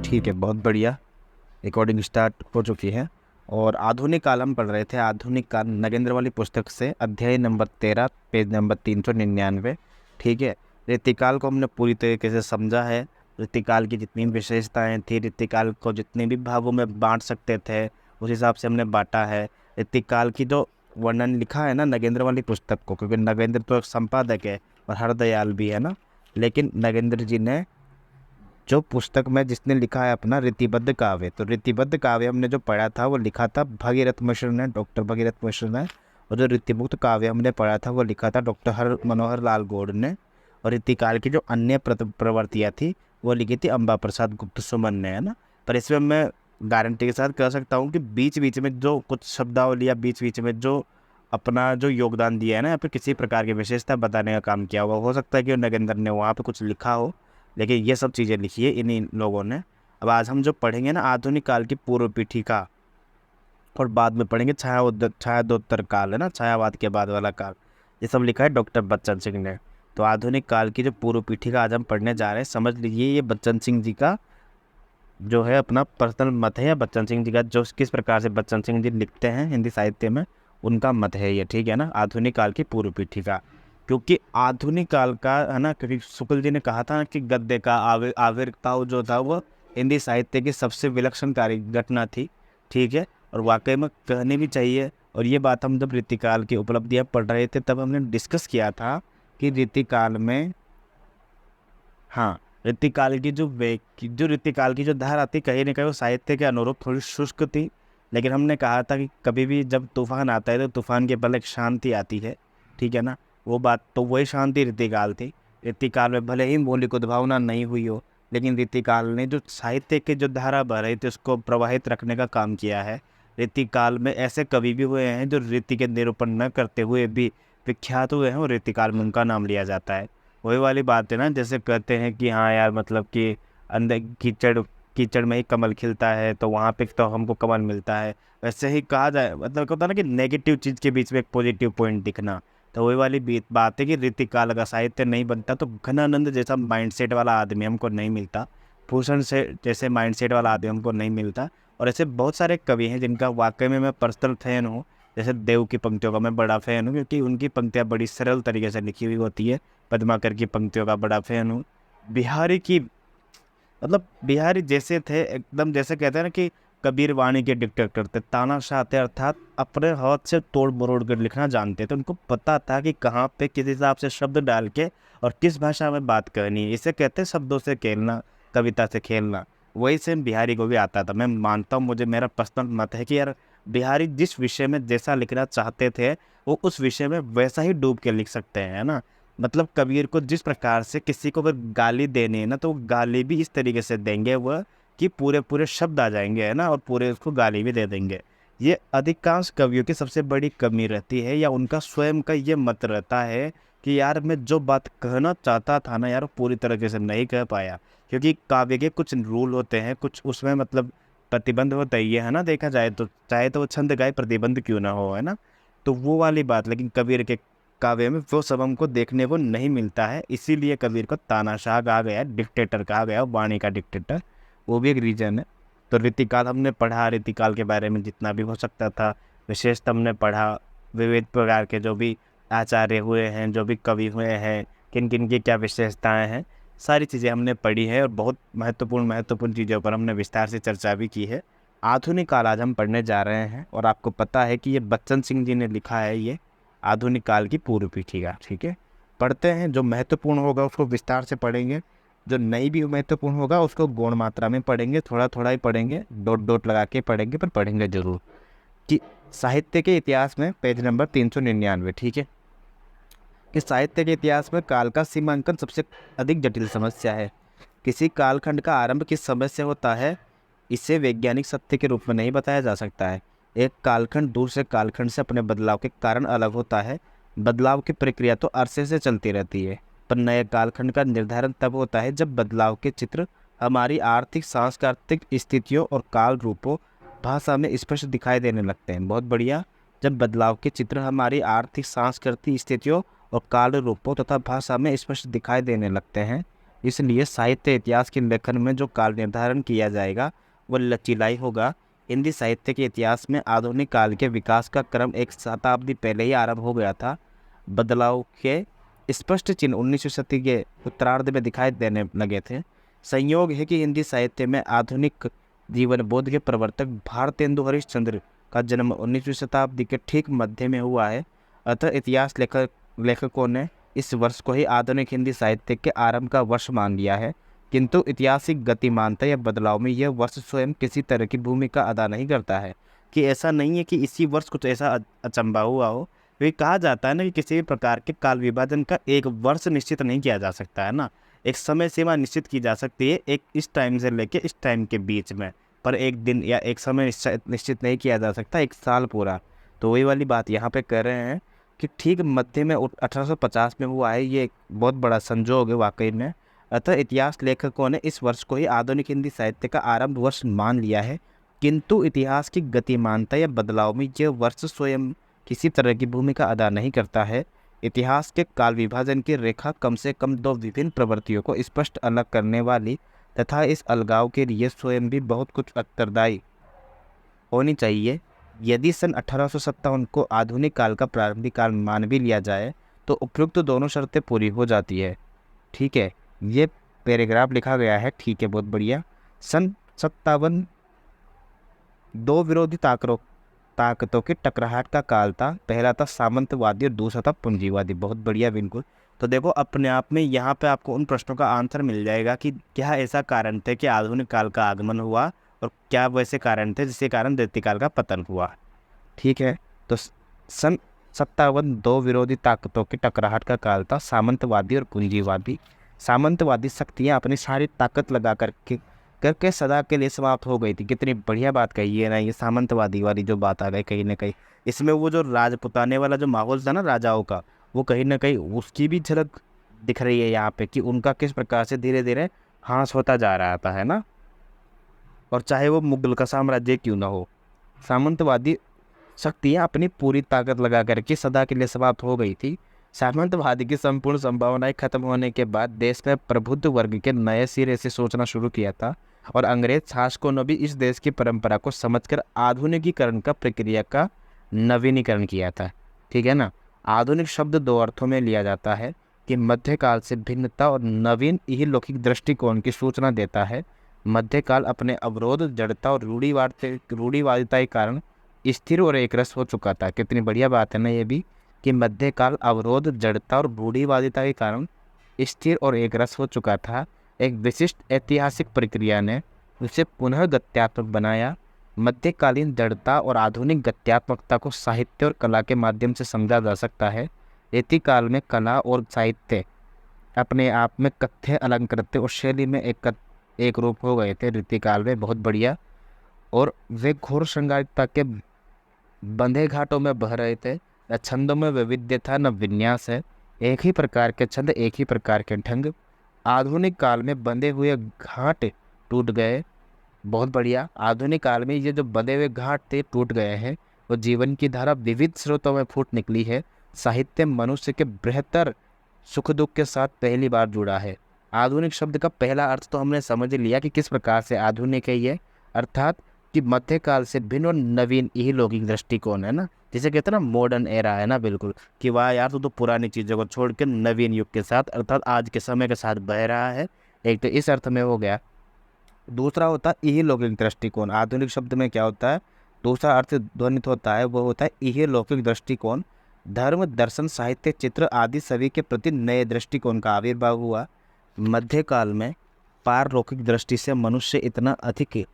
ठीक है, बहुत बढ़िया। रिकॉर्डिंग स्टार्ट हो चुकी है। और आधुनिक काल हम पढ़ रहे थे। आधुनिक काल नगेंद्र वाली पुस्तक से, अध्याय नंबर 13, पेज नंबर 399। ठीक है। ऋतुकाल को हमने पूरी तरीके से समझा है। ऋतुकाल की जितनी विशेषताएं थी, ऋतुकाल को जितने भी भागों में बांट सकते थे, उस हिसाब से हमने बांटा है। ऋतुकाल की जो वर्णन लिखा है ना नगेंद्र वाली पुस्तक को, क्योंकि नगेंद्र तो एक संपादक है और हरदयाल भी है ना, लेकिन नगेंद्र जी ने जो पुस्तक में जिसने लिखा है अपना रीतिबद्ध काव्य, तो रीतिबद्ध काव्य हमने जो पढ़ा था वो लिखा था भगीरथ मिश्र ने, डॉक्टर भगीरथ मिश्र ने। और जो रीतिमुक्त काव्य हमने पढ़ा था वो लिखा था डॉक्टर हर मनोहर लाल गौड़ ने। और रीतिकाल की जो अन्य प्रवृत्तियाँ थी वो लिखी थी अम्बा प्रसाद गुप्त सुमन ने, है ना। पर इसमें मैं गारंटी के साथ कह सकता हूँ कि बीच बीच में जो कुछ शब्दावली या बीच बीच में जो अपना जो योगदान दिया है ना, या फिर किसी प्रकार की विशेषता बताने का काम किया होगा, हो सकता है कि नगेंद्र ने वहाँ पे कुछ लिखा हो, लेकिन ये सब चीज़ें लिखी है इन्हीं लोगों ने। अब आज हम जो पढ़ेंगे ना आधुनिक काल की पूर्व पीठिका, और बाद में पढ़ेंगे छायादोत्तर काल, है ना, छायावाद के बाद वाला काल। ये सब लिखा है डॉक्टर बच्चन सिंह ने। तो आधुनिक काल की जो पूर्व पीठिका आज हम पढ़ने जा रहे हैं, समझ लीजिए ये बच्चन सिंह जी का जो है अपना पर्सनल मत है, या बच्चन सिंह जी का जो किस प्रकार से बच्चन सिंह जी लिखते हैं हिंदी साहित्य में, उनका मत है ये। ठीक है ना, आधुनिक काल की पूर्व पीठिका। क्योंकि आधुनिक काल का है ना, क्योंकि शुक्ल जी ने कहा था कि गद्य का आविर्भाव जो था वो हिंदी साहित्य की सबसे विलक्षणकारी घटना थी। ठीक है, और वाकई में कहनी भी चाहिए। और ये बात हम जब रीतिकाल की उपलब्धियाँ पढ़ रहे थे तब हमने डिस्कस किया था कि रीतिकाल में, हाँ, ऋतुकाल की जो ऋतुकाल की जो धारा थी कहीं ना कहीं वो साहित्य के अनुरूप थोड़ी शुष्क थी। लेकिन हमने कहा था कि कभी भी जब तूफान आता है तो तूफान के पहले एक शांति आती है। ठीक है ना, वो बात तो वही शांति ऋतुकाल थी। ऋतुकाल में भले ही मौलिक उद्भावना नहीं हुई हो, लेकिन ऋतुकाल ने जो साहित्य के जो धारा बह रही थी उसको प्रवाहित रखने का काम किया है। ऋतुकाल में ऐसे कवि भी हुए हैं जो ऋतु के निरूपण न करते हुए भी विख्यात हुए हैं, और ऋतुकाल में उनका नाम लिया जाता है। वही वाली बात है ना, जैसे कहते हैं कि हाँ यार, मतलब कि अंदर कीचड़, कीचड़ में ही कमल खिलता है, तो वहाँ पे तो हमको कमल मिलता है। वैसे ही कहा जाए, मतलब होता है ना कि नेगेटिव चीज़ के बीच में एक पॉजिटिव पॉइंट दिखना। तो वही वाली बात है कि ऋतुकाल का साहित्य नहीं बनता तो घनानंद जैसा माइंडसेट वाला आदमी हमको नहीं मिलता, भूषण से जैसे माइंडसेट वाला आदमी हमको नहीं मिलता। और ऐसे बहुत सारे कवि हैं जिनका वाकई में मैं पर्सनल फैन हूँ। जैसे देव की पंक्तियों का मैं बड़ा फैन हूँ, क्योंकि उनकी पंक्तियाँ बड़ी सरल तरीके से लिखी हुई होती है। पद्माकर की पंक्तियों का बड़ा फैन हूँ। बिहारी की, मतलब बिहारी जैसे थे एकदम, जैसे कहते हैं ना कि कबीर वाणी के डिक्टेटर थे, तानाशाह थे, अर्थात अपने हाथ से तोड़ मरोड़ कर लिखना जानते थे। उनको पता था कि कहाँ पे किस हिसाब से शब्द डाल के और किस भाषा में बात करनी है। इसे कहते हैं शब्दों से खेलना, कविता से खेलना। वही सेम बिहारी को भी आता था। मैं मानता हूँ, मुझे मेरा पर्सनल मत है कि यार बिहारी जिस विषय में जैसा लिखना चाहते थे वो उस विषय में वैसा ही डूब के लिख सकते हैं, है ना। मतलब कबीर को जिस प्रकार से किसी को अगर गाली देनी है ना, तो गाली भी इस तरीके से देंगे वह कि पूरे पूरे शब्द आ जाएंगे, है ना, और पूरे उसको गाली भी दे देंगे। ये अधिकांश कवियों की सबसे बड़ी कमी रहती है, या उनका स्वयं का ये मत रहता है कि यार मैं जो बात कहना चाहता था ना यार, वो पूरी तरीके से नहीं कह पाया। क्योंकि काव्य के कुछ रूल होते हैं, कुछ उसमें मतलब प्रतिबंध होता ही है ना, देखा जाए तो, चाहे तो वो छंद गाए प्रतिबंध क्यों ना हो, है ना। तो वो वाली बात, लेकिन कबीर के काव्य में वो सब हमको देखने को नहीं मिलता है। इसीलिए कबीर को तानाशाह कहा गया, डिक्टेटर कहा गया, वाणी का डिक्टेटर। वो भी एक रीजन है। तो रीतिकाल हमने पढ़ा, रीतिकाल के बारे में जितना भी हो सकता था विशेषता हमने पढ़ा। विविध प्रकार के जो भी आचार्य हुए हैं, जो भी कवि हुए हैं, किन किन की क्या विशेषताएं हैं, सारी चीज़ें हमने पढ़ी है। और बहुत महत्वपूर्ण महत्वपूर्ण चीज़ों पर हमने विस्तार से चर्चा भी की है। आधुनिक काल आज हम पढ़ने जा रहे हैं, और आपको पता है कि ये बच्चन सिंह जी ने लिखा है, ये आधुनिक काल की पूर्व पीठिका। ठीक है, पढ़ते हैं। जो महत्वपूर्ण होगा उसको विस्तार से पढ़ेंगे, जो नहीं भी महत्वपूर्ण होगा उसको गौण मात्रा में पढ़ेंगे, थोड़ा थोड़ा ही पढ़ेंगे, डॉट डॉट लगा के पढ़ेंगे, पर पढ़ेंगे जरूर। कि साहित्य के इतिहास में पेज नंबर 399। ठीक है, कि साहित्य के इतिहास में काल का सीमांकन सबसे अधिक जटिल समस्या है। किसी कालखंड का आरंभ किस समय से होता है, इसे वैज्ञानिक सत्य के रूप में नहीं बताया जा सकता है। एक कालखंड दूसरे कालखंड से अपने बदलाव के कारण अलग होता है। बदलाव की प्रक्रिया तो अरसे से चलती रहती है, पर नए कालखंड का निर्धारण तब होता है जब बदलाव के चित्र हमारी आर्थिक सांस्कृतिक स्थितियों और काल रूपों भाषा में स्पष्ट दिखाई देने लगते हैं। बहुत बढ़िया। जब बदलाव के चित्र हमारी आर्थिक सांस्कृतिक स्थितियों और काल रूपों तथा भाषा में स्पष्ट दिखाई देने लगते हैं, इसलिए साहित्य इतिहास के लेखन में जो काल निर्धारण किया जाएगा वो लचीलाई होगा। हिंदी साहित्य के इतिहास में आधुनिक काल के विकास का क्रम एक शताब्दी पहले ही आरंभ हो गया था। बदलाव के स्पष्ट चिन्ह 19वीं शताब्दी के उत्तरार्ध में दिखाई देने लगे थे। संयोग है कि हिंदी साहित्य में आधुनिक जीवन बोध के प्रवर्तक भारतेंदु हरिश्चंद्र का जन्म 19वीं शताब्दी के ठीक मध्य में हुआ है। अतः इतिहास लेखकों ने इस वर्ष को ही आधुनिक हिंदी साहित्य के आरंभ का वर्ष मान लिया है। किंतु ऐतिहासिक गतिमानता या बदलाव में यह वर्ष स्वयं किसी तरह की भूमिका अदा नहीं करता है। कि ऐसा नहीं है कि इसी वर्ष कुछ ऐसा अचंबा हुआ हो। वे कहा जाता है ना कि किसी भी प्रकार के काल विभाजन का एक वर्ष निश्चित नहीं किया जा सकता है ना, एक समय सीमा निश्चित की जा सकती है, एक इस टाइम से लेके इस टाइम के बीच में, पर एक दिन या एक समय निश्चित नहीं किया जा सकता, एक साल पूरा। तो वही वाली बात यहाँ पे कर रहे हैं कि ठीक मध्य में 1850 में हुआ है। ये एक बहुत बड़ा संजोग है वाकई में। अतः इतिहास लेखकों ने इस वर्ष को ही आधुनिक हिंदी साहित्य का आरंभ वर्ष मान लिया है। किंतु इतिहास की गतिमानता या बदलाव में यह वर्ष स्वयं किसी तरह की भूमिका अदा नहीं करता है। इतिहास के काल विभाजन की रेखा कम से कम दो विभिन्न प्रवृत्तियों को स्पष्ट अलग करने वाली तथा इस अलगाव के लिए स्वयं भी बहुत कुछ उत्तरदायी होनी चाहिए। यदि सन 1857 को आधुनिक काल का प्रारंभिक काल मान भी लिया जाए तो उपयुक्त दोनों शर्तें पूरी हो जाती है। ठीक है, ये पैराग्राफ लिखा गया है, ठीक है, बहुत बढ़िया। सन 57 दो विरोधी ताकतों की टकराहट का काल था। पहला था सामंतवादी और दूसरा था पूंजीवादी। बहुत बढ़िया, बिल्कुल। तो देखो अपने आप में यहाँ पे आपको उन प्रश्नों का आंसर मिल जाएगा कि क्या ऐसा कारण थे कि आधुनिक काल का आगमन हुआ और क्या वैसे कारण थे जिसके कारण द्वितीय काल का पतन हुआ। ठीक है, तो सन 57 दो विरोधी ताकतों की टकराहट का काल था, सामंतवादी और पूंजीवादी। सामंतवादी शक्तियाँ अपनी सारी ताकत लगा करके सदा के लिए समाप्त हो गई थी। कितनी बढ़िया बात कही है ना, ये सामंतवादी वाली जो बात आ गई कहीं ना कहीं। इसमें वो जो राजपुताने वाला जो माहौल था ना राजाओं का, वो कहीं ना कहीं उसकी भी झलक दिख रही है यहाँ पे कि उनका किस प्रकार से धीरे धीरे ह्रास होता जा रहा था, है ना। और चाहे वो मुगल का साम्राज्य क्यों ना हो, सामंतवादी शक्तियाँ अपनी पूरी ताकत लगा करके सदा के लिए समाप्त हो गई थी। सामंतवादी की संपूर्ण संभावनाएं खत्म होने के बाद देश में प्रबुद्ध वर्ग के नए सिरे से सोचना शुरू किया था और अंग्रेज शासकों ने भी इस देश की परंपरा को समझकर आधुनिकीकरण का प्रक्रिया का नवीनीकरण किया था। ठीक है ना। आधुनिक शब्द दो अर्थों में लिया जाता है कि मध्यकाल से भिन्नता और नवीन यही लौकिक दृष्टिकोण की सूचना देता है। मध्यकाल अपने अवरोध, जड़ता और रूढ़िवादिता के कारण स्थिर और एकरस हो चुका था। कितनी बढ़िया बात है ना ये भी, कि मध्यकाल अवरोध, जड़ता और रूढ़िवादिता के कारण स्थिर और एकरस हो चुका था। एक विशिष्ट ऐतिहासिक प्रक्रिया ने उसे पुनः गत्यात्मक बनाया। मध्यकालीन जड़ता और आधुनिक गत्यात्मकता को साहित्य और कला के माध्यम से समझा जा सकता है। रीतिकाल में कला और साहित्य अपने आप में कथ्य, अलंकृत्य और शैली में एक रूप हो गए थे रीतिकाल में। बहुत बढ़िया। और वे घोर श्रृंगारिकता के बंधे घाटों में बह रहे थे। न छंदों में वैविध्य था, न विन्यास है। एक ही प्रकार के छंद, एक ही प्रकार के ढंग। आधुनिक काल में बंधे हुए घाट टूट गए। बहुत बढ़िया। आधुनिक काल में ये जो बंधे हुए घाट थे टूट गए हैं। वो जीवन की धारा विविध स्रोतों में फूट निकली है। साहित्य मनुष्य के बेहतर सुख दुख के साथ पहली बार जुड़ा है। आधुनिक शब्द का पहला अर्थ तो हमने समझ लिया कि किस प्रकार से आधुनिक है ये, अर्थात कि मध्यकाल से भिन्न और नवीन यही लौकिक दृष्टिकोण है ना, जिसे कहते हैं ना मॉडर्न एरा है ना। बिल्कुल कि वाह यार तो पुरानी चीज़ों को छोड़ के नवीन युग के साथ अर्थात आज के समय के साथ बह रहा है। एक तो इस अर्थ में हो गया। दूसरा होता है यही लौकिक दृष्टिकोण। आधुनिक शब्द में क्या होता है, दूसरा अर्थ ध्वनित होता है, वो होता है यही लौकिक दृष्टिकोण। धर्म, दर्शन, साहित्य, चित्र आदि सभी के प्रति नए दृष्टिकोण का आविर्भाव हुआ। मध्यकाल में पारलौकिक दृष्टि से मनुष्य इतना अधिक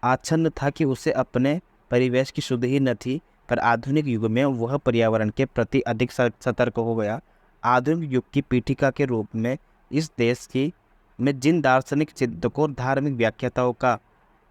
आच्छन्न था कि उसे अपने परिवेश की सुध ही न थी, पर आधुनिक युग में वह पर्यावरण के प्रति अधिक सतर्क हो गया। आधुनिक युग की पीठिका के रूप में इस देश की में जिन दार्शनिक चिंतकों और धार्मिक व्याख्याताओं का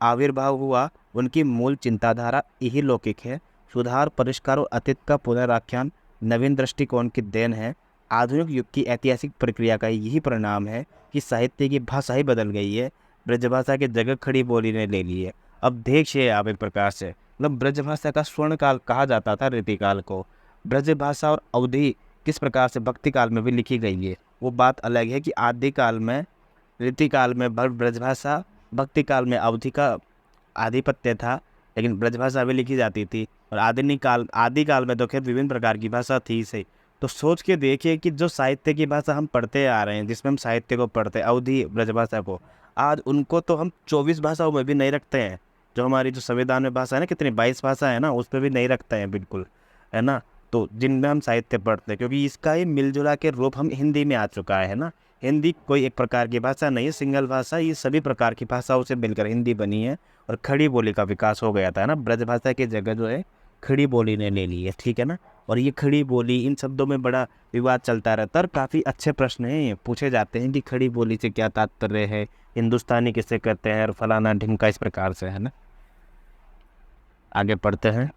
आविर्भाव हुआ, उनकी मूल चिंताधारा यही लौकिक है। सुधार, परिष्कार और अतीत का पुनराख्यान नवीन दृष्टिकोण की देन है। आधुनिक युग की ऐतिहासिक प्रक्रिया का यही परिणाम है कि साहित्य की भाषा ही बदल गई है। ब्रजभाषा की जगह खड़ी बोली ने ले ली है। अब देखिए आप एक प्रकार से, मतलब ब्रजभाषा का स्वर्ण काल कहा जाता था रीतिकाल को। ब्रजभाषा और अवधि किस प्रकार से भक्ति काल में भी लिखी गई है, वो बात अलग है कि आदि काल में रीतिकाल में ब्रजभाषा, भक्ति काल में अवधि का आधिपत्य था, लेकिन ब्रजभाषा भी लिखी जाती थी। और आदि काल में तो खैर विभिन्न प्रकार की भाषा थी सही। तो सोच के देखिए कि जो साहित्य की भाषा हम पढ़ते आ रहे हैं, जिसमें हम साहित्य को पढ़ते हैं, अवधि ब्रजभाषा को, आज उनको तो हम 24 भाषाओं में भी नहीं रखते हैं। जो हमारी जो संविधान में भाषा है ना, कितनी 22 भाषा है ना, उस पर भी नहीं रखते हैं बिल्कुल, है ना। तो जिनमें हम साहित्य पढ़ते हैं, क्योंकि इसका ही मिलजुला के रूप हम हिंदी में आ चुका है ना। हिंदी कोई एक प्रकार की भाषा नहीं है, सिंगल भाषा, ये सभी प्रकार की भाषाओं से मिलकर हिंदी बनी है। और खड़ी बोली का विकास हो गया था ना, ब्रजभाषा की जगह जो है खड़ी बोली ने ले ली है, ठीक है ना। और ये खड़ी बोली, इन शब्दों में बड़ा विवाद चलता रहता है, और काफ़ी अच्छे प्रश्न हैं ये पूछे जाते हैं कि खड़ी बोली से क्या तात्पर्य है, हिंदुस्तानी किसे कहते हैं, और फलाना ढिमका, इस प्रकार से, है ना। आगे पढ़ते हैं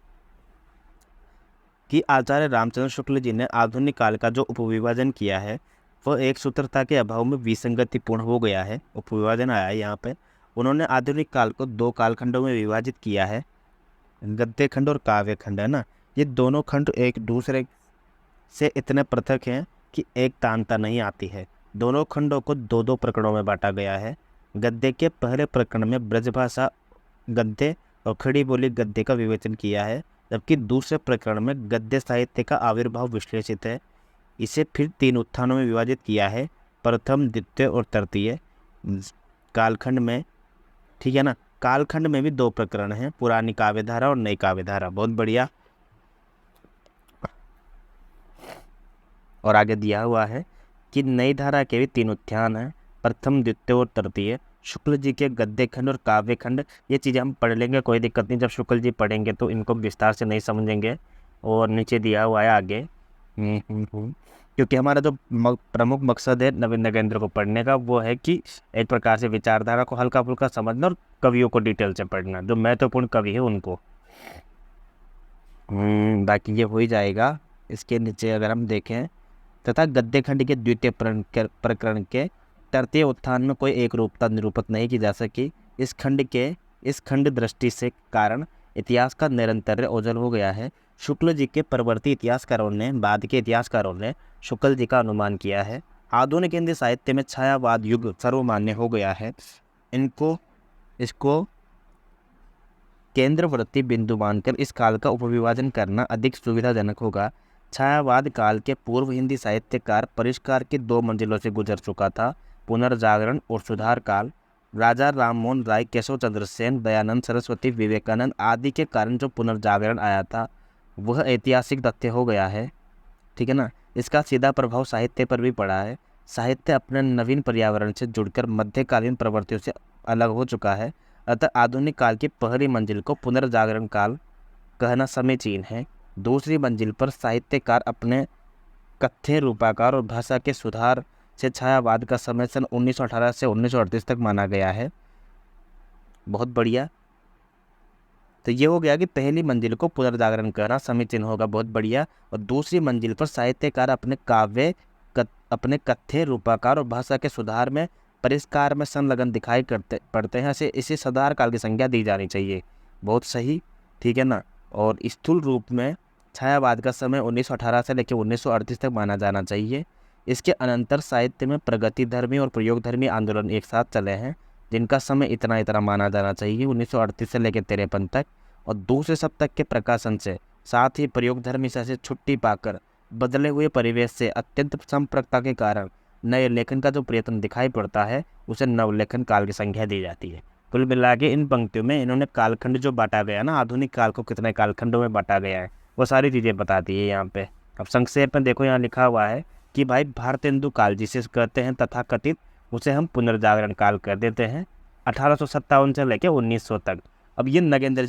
कि आचार्य रामचंद्र शुक्ल जी ने आधुनिक काल का जो उपविभाजन किया है वह एक सूत्रता के अभाव में विसंगतिपूर्ण हो गया है। उपविभाजन आया है यहाँ पे। उन्होंने आधुनिक काल को 2 कालखंडों में विभाजित किया है, गद्य खंड और काव्य खंड, है ना। ये दोनों खंड एक दूसरे से इतने पृथक हैं कि एक तानता नहीं आती है। दोनों खंडों को 2-2 प्रकरणों में बांटा गया है। गद्य के पहले प्रकरण में ब्रजभाषा गद्य और खड़ी बोली गद्य का विवेचन किया है, जबकि दूसरे प्रकरण में गद्य साहित्य का आविर्भाव विश्लेषित है। इसे फिर 3 उत्थानों में विभाजित किया है, प्रथम, द्वितीय और तृतीय कालखंड में, ठीक है ना। कालखंड में भी 2 प्रकरण हैं, पुरानी काव्यधारा और नई काव्यधारा। बहुत बढ़िया। और आगे दिया हुआ है कि नई धारा के भी 3 उत्थान हैं, प्रथम, द्वितीय और तृतीय। शुक्ल जी के गद्य खंड और काव्य खंड, ये चीज़ें हम पढ़ लेंगे, कोई दिक्कत नहीं। जब शुक्ल जी पढ़ेंगे तो इनको विस्तार से नहीं समझेंगे। और नीचे दिया हुआ है आगे, क्योंकि हमारा जो प्रमुख मकसद है नवीन नगेंद्र को पढ़ने का, वो है कि एक प्रकार से विचारधारा को हल्का फुल्का समझना और कवियों को डिटेल से पढ़ना, जो महत्वपूर्ण कवि है उनको। बाकी ये हो ही जाएगा। इसके नीचे अगर हम देखें, तथा गद्य खंड के द्वितीय प्रकरण के तृतीय उत्थान में कोई एक रूपता निरूपित नहीं की जा सकी। इस खंड दृष्टि से कारण इतिहास का निरंतर ओझल हो गया है। शुक्ल जी के परवर्ती इतिहासकारों ने, बाद के इतिहासकारों ने शुक्ल जी का अनुमान किया है। आधुनिक हिंदी साहित्य में छायावाद युग सर्वमान्य हो गया है। इसको केंद्रवर्ती बिंदु मानकर इस काल का उपविभाजन करना अधिक सुविधाजनक होगा। छायावाद काल के पूर्व हिंदी साहित्यकार परिष्कार की 2 मंजिलों से गुजर चुका था, पुनर्जागरण और सुधार काल। राजा राममोहन राय, केशव चंद्र सेन, दयानंद सरस्वती, विवेकानंद आदि के कारण जो पुनर्जागरण आया था वह ऐतिहासिक तथ्य हो गया है, ठीक है ना। इसका सीधा प्रभाव साहित्य पर भी पड़ा है। साहित्य अपने नवीन पर्यावरण से जुड़कर मध्यकालीन प्रवृत्तियों से अलग हो चुका है। अतः आधुनिक काल की पहली मंजिल को पुनर्जागरण काल कहना समीचीन है। दूसरी मंजिल पर साहित्यकार अपने कथ्य रूपाकार और भाषा के सुधार से छायावाद का समय सन 1918 से 1938 तक माना गया है। बहुत बढ़िया। तो ये हो गया कि पहली मंजिल को पुनर्जागरण कहना समीचीन होगा, बहुत बढ़िया। और दूसरी मंजिल पर साहित्यकार अपने कथ्य रूपाकार और भाषा के सुधार में, परिष्कार में संलग्न दिखाई पड़ते हैं। इसे सुधार काल की संज्ञा दी जानी चाहिए। बहुत सही, ठीक है ना। और स्थूल रूप में छायावाद का समय 1918 से लेकर 1938 तक माना जाना चाहिए। इसके अनंतर साहित्य में प्रगतिधर्मी और प्रयोगधर्मी आंदोलन एक साथ चले हैं, जिनका समय इतना माना जाना चाहिए, 1938 से लेकर 53 तक। और दूसरे शतक के प्रकाशन से साथ ही प्रयोगधर्मी से छुट्टी पाकर बदले हुए परिवेश से अत्यंत संपर्कता के कारण नए लेखन का जो प्रयत्न दिखाई पड़ता है, उसे नवलेखन काल की संज्ञा दी जाती है। कुल मिला के इन पंक्तियों में इन्होंने कालखंड जो बांटा गया ना, आधुनिक काल को कितने कालखंडों में बांटा गया है, वो सारी चीज़ें बता दी है यहाँ पे। अब संक्षेप में देखो, यहाँ लिखा हुआ है कि भाई भारतेंदु काल जिसे कहते हैं तथा कथित, उसे हम पुनर्जागरण काल कर देते हैं, 1857 से लेकर 1900 तक। अब ये नगेंद्र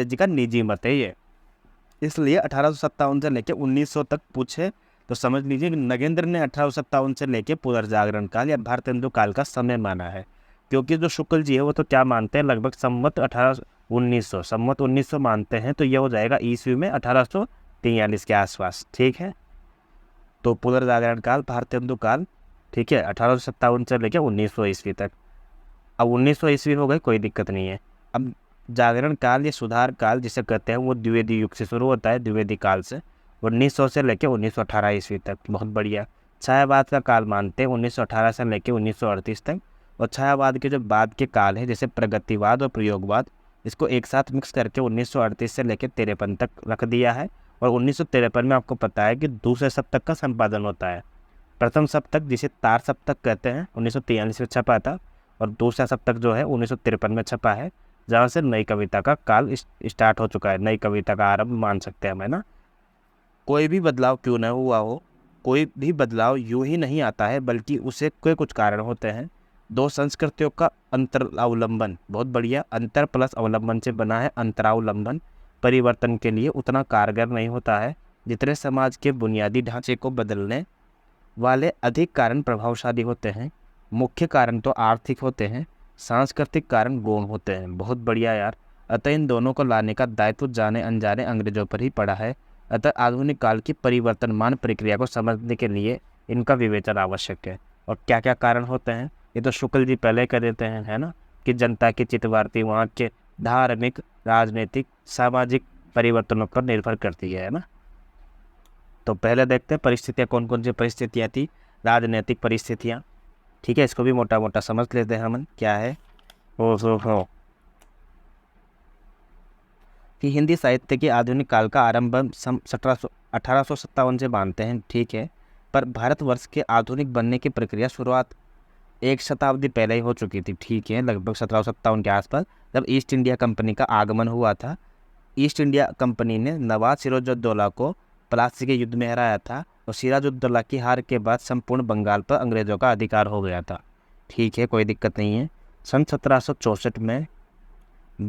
जी का निजी मत है ये, इसलिए 1857 से लेकर 1900 तक पूछे तो समझ लीजिए कि नगेंद्र ने 1857 से लेकर पुनर्जागरण काल या भारतेंदु काल का समय माना है। क्योंकि जो शुक्ल जी है वो तो क्या मानते हैं, लगभग संवत 1900 मानते हैं, तो ये हो जाएगा ईस्वी में 1843 के आसपास, ठीक है। तो पुनर्जागरण काल, भारतेंदु काल, ठीक है, 1857 से लेकर 1900 ईस्वी तक। अब 1900 ईस्वी हो गए, कोई दिक्कत नहीं है। अब जागरण काल या सुधार काल जिसे कहते हैं वो द्विवेदी युग से शुरू होता है, द्विवेदी काल से, 1900 से लेकर 1918 ईस्वी तक। बहुत बढ़िया। छायावाद का काल मानते हैं 1918 से लेकर 1938 तक, और छायावाद के जो बाद के काल है जैसे प्रगतिवाद और प्रयोगवाद, इसको एक साथ मिक्स करके 1938 से लेकर 53 तक रख दिया है। और 1953 में आपको पता है कि दूसरे सप्तक का संपादन होता है। प्रथम सप्तक जिसे तार सप्तक कहते हैं 1943 में छपा था, और दूसरा सप्तक जो है 1953 में छपा है, जहाँ से नई कविता का काल स्टार्ट हो चुका है, नई कविता का आरंभ मान सकते हैं हम, है ना। कोई भी बदलाव क्यों न हुआ हो, कोई भी बदलाव यूं ही नहीं आता है, बल्कि उसे कोई कुछ कारण होते हैं। दो संस्कृतियों का अंतरावलंबन, बहुत बढ़िया, अंतर प्लस अवलंबन से बना है अंतरावलंबन, परिवर्तन के लिए उतना कारगर नहीं होता है जितने समाज के बुनियादी ढांचे को बदलने वाले अधिक कारण प्रभावशाली होते हैं। मुख्य कारण तो आर्थिक होते हैं, सांस्कृतिक कारण गौण होते हैं। बहुत बढ़िया यार। अतः इन दोनों को लाने का दायित्व जाने अनजाने अंग्रेजों पर ही पड़ा है। अतः आधुनिक काल की परिवर्तनमान प्रक्रिया को समझने के लिए इनका विवेचन आवश्यक है। और क्या क्या कारण होते हैं ये तो शुक्ल जी पहले कर देते हैं, है ना, कि जनता की चित्तवृत्ति वहाँ के धार्मिक, राजनीतिक, सामाजिक परिवर्तनों पर निर्भर करती है ना। तो पहले देखते हैं परिस्थितियाँ, कौन कौन सी परिस्थितियाँ थी। राजनीतिक परिस्थितियाँ, ठीक है, इसको भी मोटा मोटा समझ लेते हैं हम, क्या है। हो कि हिंदी साहित्य के आधुनिक काल का आरंभ हम 1857 से मानते हैं, ठीक है, पर भारतवर्ष के आधुनिक बनने की प्रक्रिया शुरुआत एक शताब्दी पहले ही हो चुकी थी, ठीक है, लगभग 1757 के आसपास, जब ईस्ट इंडिया कंपनी का आगमन हुआ था। ईस्ट इंडिया कंपनी ने नवाब सिराजुद्दौला को प्लासी के युद्ध में हराया था, और सिराजुद्दौला की हार के बाद संपूर्ण बंगाल पर अंग्रेजों का अधिकार हो गया था, ठीक है, कोई दिक्कत नहीं है। सन 1764 में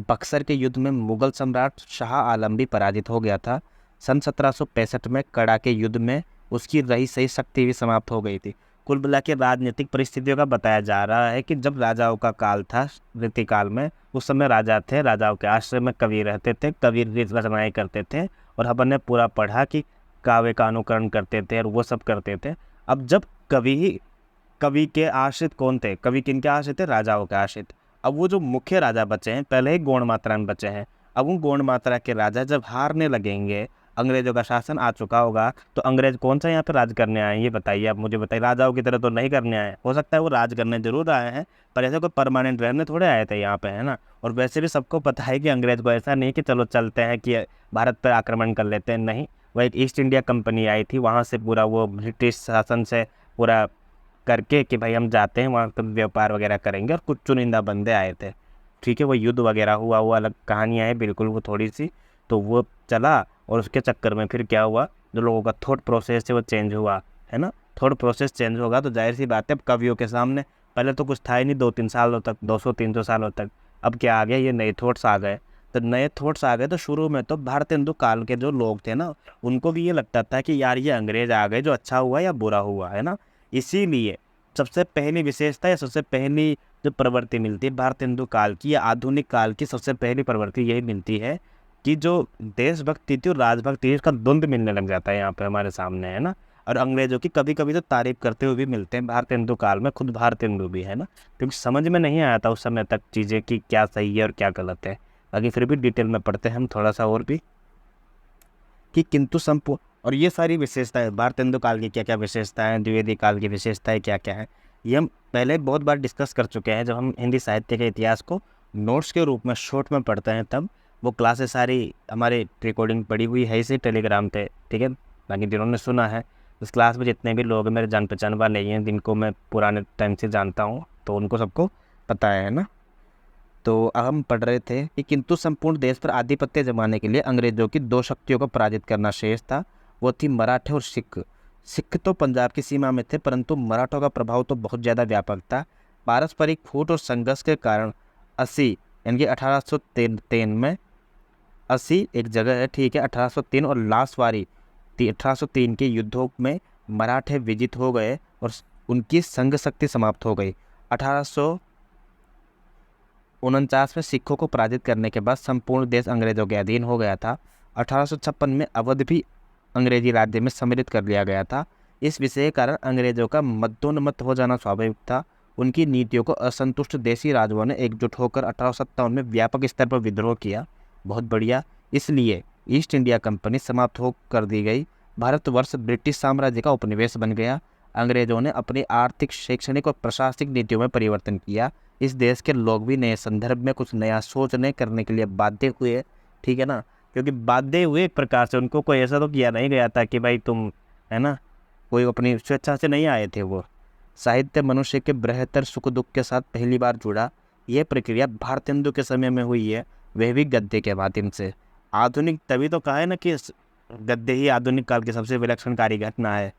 बक्सर के युद्ध में मुगल सम्राट शाह आलम भी पराजित हो गया था। सन 1765 में कड़ा के युद्ध में उसकी रही सही शक्ति भी समाप्त हो गई थी। कुल मिला के राजनीतिक परिस्थितियों का बताया जा रहा है कि जब राजाओं का काल था, रीतिकाल में, उस समय राजा थे, राजाओं के आश्रय में कवि रहते थे, कवि रचनाएं करते थे, और हमने पूरा पढ़ा कि काव्य का अनुकरण करते थे और वो सब करते थे। अब जब कवि के आश्रित कौन थे, कवि किन के आश्रित थे, राजाओं के आश्रित। अब वो जो मुख्य राजा बचे हैं, पहले ही गौण मात्रा में बचे हैं, अब उन गौण मात्रा के राजा जब हारने लगेंगे, अंग्रेजों का शासन आ चुका होगा, तो अंग्रेज कौन सा यहाँ पे राज करने आए हैं ये बताइए, आप मुझे बताइए। राजाओं की तरह तो नहीं करने आए, हो सकता है वो राज करने जरूर आए हैं, पर ऐसे कोई परमानेंट रहने थोड़े आए थे यहाँ पे, है ना। और वैसे भी सबको पता है कि अंग्रेज को ऐसा नहीं कि चलो चलते हैं कि भारत पर आक्रमण कर लेते हैं, नहीं, वह एक ईस्ट इंडिया कंपनी आई थी, वहाँ से पूरा वो ब्रिटिश शासन से पूरा करके कि भाई हम जाते हैं वहाँ पर व्यापार वगैरह करेंगे, और कुछ चुनिंदा बंदे आए थे, ठीक है। वो युद्ध वगैरह हुआ, वो अलग कहानियाँ है बिल्कुल, वो थोड़ी सी, तो वो चला, और उसके चक्कर में फिर क्या हुआ, जो लोगों का थॉट प्रोसेस है वो चेंज हुआ, है ना। थॉट प्रोसेस चेंज होगा तो जाहिर सी बात है अब कवियों के सामने, पहले तो कुछ था ही नहीं 2-3 सालों तक, 200-300 सालों तक, अब क्या आ गया, ये नए थॉट्स आ गए। तो नए थॉट्स आ गए तो शुरू में तो भारतेंदु काल के जो लोग थे ना, उनको भी ये लगता था कि यार ये अंग्रेज आ गए, जो अच्छा हुआ या बुरा हुआ, है ना। इसीलिए सबसे पहली विशेषता या सबसे पहली जो प्रवृत्ति मिलती है भारतेंदु काल की या आधुनिक काल की, सबसे पहली प्रवृत्ति यही मिलती है कि जो देशभक्ति थी और राजभक्ति थी, इसका द्वंद्व मिलने लग जाता है यहाँ पे हमारे सामने, है ना। और अंग्रेजों की कभी कभी तो तारीफ करते हुए भी मिलते हैं भारतेंदु काल में, खुद भारतेंदु भी, है ना, क्योंकि समझ में नहीं आया था उस समय तक चीज़ें कि क्या सही है और क्या गलत है। बाकी फिर भी डिटेल में पढ़ते हैं हम थोड़ा सा और भी, कि किंतु संपूर्ण, और ये सारी विशेषताएं भारतेंदु काल की क्या क्या विशेषताएं, द्विवेदी काल की विशेषताएं क्या क्या है, ये हम पहले बहुत बार डिस्कस कर चुके हैं। जब हम हिंदी साहित्य के इतिहास को नोट्स के रूप में शॉर्ट में पढ़ते हैं, तब वो क्लासेस सारी हमारे रिकॉर्डिंग पड़ी हुई है, इसी टेलीग्राम पे, ठीक है। बाकी जिन्होंने सुना है उस क्लास में जितने भी लोग मेरे जान पहचान वाले हैं, जिनको मैं पुराने टाइम से जानता हूँ, तो उनको सबको पता है ना। तो अब हम पढ़ रहे थे कि किंतु संपूर्ण देश पर आधिपत्य जमाने के लिए अंग्रेजों की दो शक्तियों को पराजित करना शेष था, वो थी मराठे और सिख। सिख तो पंजाब की सीमा में थे, परंतु मराठों का प्रभाव तो बहुत ज़्यादा व्यापक था। पारस्परिक फूट और संघर्ष के कारण 80 यानी कि 1803 में, 80 एक जगह है, ठीक है, 1803 और लासवारी 1803 के युद्धों में मराठे विजित हो गए और उनकी संघ शक्ति समाप्त हो गई। 1849 में सिखों को पराजित करने के बाद संपूर्ण देश अंग्रेजों के अधीन हो गया था। 1856 में अवध भी अंग्रेजी राज्य में सम्मिलित कर लिया गया था। इस विषय के कारण अंग्रेजों का मद्दोन्मत्त हो जाना स्वाभाविक था। उनकी नीतियों को असंतुष्ट देशी राजाओं ने एकजुट होकर 1857 में व्यापक स्तर पर विद्रोह किया। बहुत बढ़िया। इसलिए ईस्ट इंडिया कंपनी समाप्त हो कर दी गई। भारतवर्ष ब्रिटिश साम्राज्य का उपनिवेश बन गया। अंग्रेजों ने अपनी आर्थिक, शैक्षणिक और प्रशासनिक नीतियों में परिवर्तन किया। इस देश के लोग भी नए संदर्भ में कुछ नया सोचने करने के लिए बाध्य हुए, ठीक है ना, क्योंकि बाध्य हुए एक प्रकार से, उनको कोई ऐसा तो किया नहीं गया था कि भाई तुम, है ना, कोई अपनी स्वेच्छा से नहीं आए थे वो। साहित्य मनुष्य के बृहत्तर सुख दुख के साथ पहली बार जुड़ा। यह प्रक्रिया भारतेंदु के समय में हुई है, वह भी गद्य के माध्यम से। आधुनिक, तभी तो कहा है ना कि गद्य ही आधुनिक काल की सबसे विलक्षणकारी घटना है।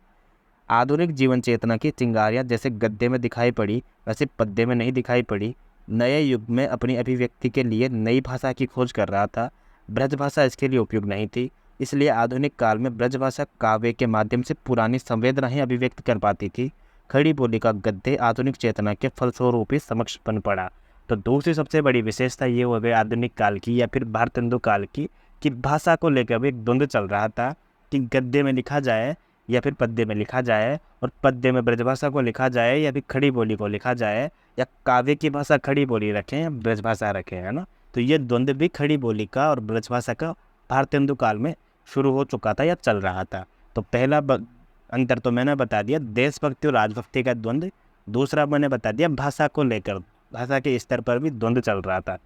आधुनिक जीवन चेतना की चिंगारियाँ जैसे गद्य में दिखाई पड़ी, वैसे पद्य में नहीं दिखाई पड़ी। नए युग में अपनी अभिव्यक्ति के लिए नई भाषा की खोज कर रहा था। ब्रज भाषा इसके लिए उपयुक्त नहीं थी, इसलिए आधुनिक काल में ब्रज भाषा काव्य के माध्यम से पुरानी संवेदनाएं अभिव्यक्त कर पाती थी। खड़ी बोली का गद्य आधुनिक चेतना के फलस्वरूप ही समक्ष बन पड़ा। तो दूसरी सबसे बड़ी विशेषता ये हो गई आधुनिक काल की या फिर भारतेंदु काल की, कि भाषा को लेकर भी एक द्वंद्व चल रहा था कि गद्य में लिखा जाए या फिर पद्य में लिखा जाए, और पद्य में ब्रजभाषा को लिखा जाए या फिर खड़ी बोली को लिखा जाए, या काव्य की भाषा खड़ी बोली रखें या ब्रजभाषा रखें, है ना। तो ये द्वंद्व भी खड़ी बोली का और ब्रजभाषा का भारतेंदु काल में शुरू हो चुका था या चल रहा था। तो पहला अंतर तो मैंने बता दिया, देशभक्ति और राजभक्ति का द्वंद्व। दूसरा मैंने बता दिया भाषा को लेकर, भाषा के स्तर पर भी द्वंद्व चल रहा था,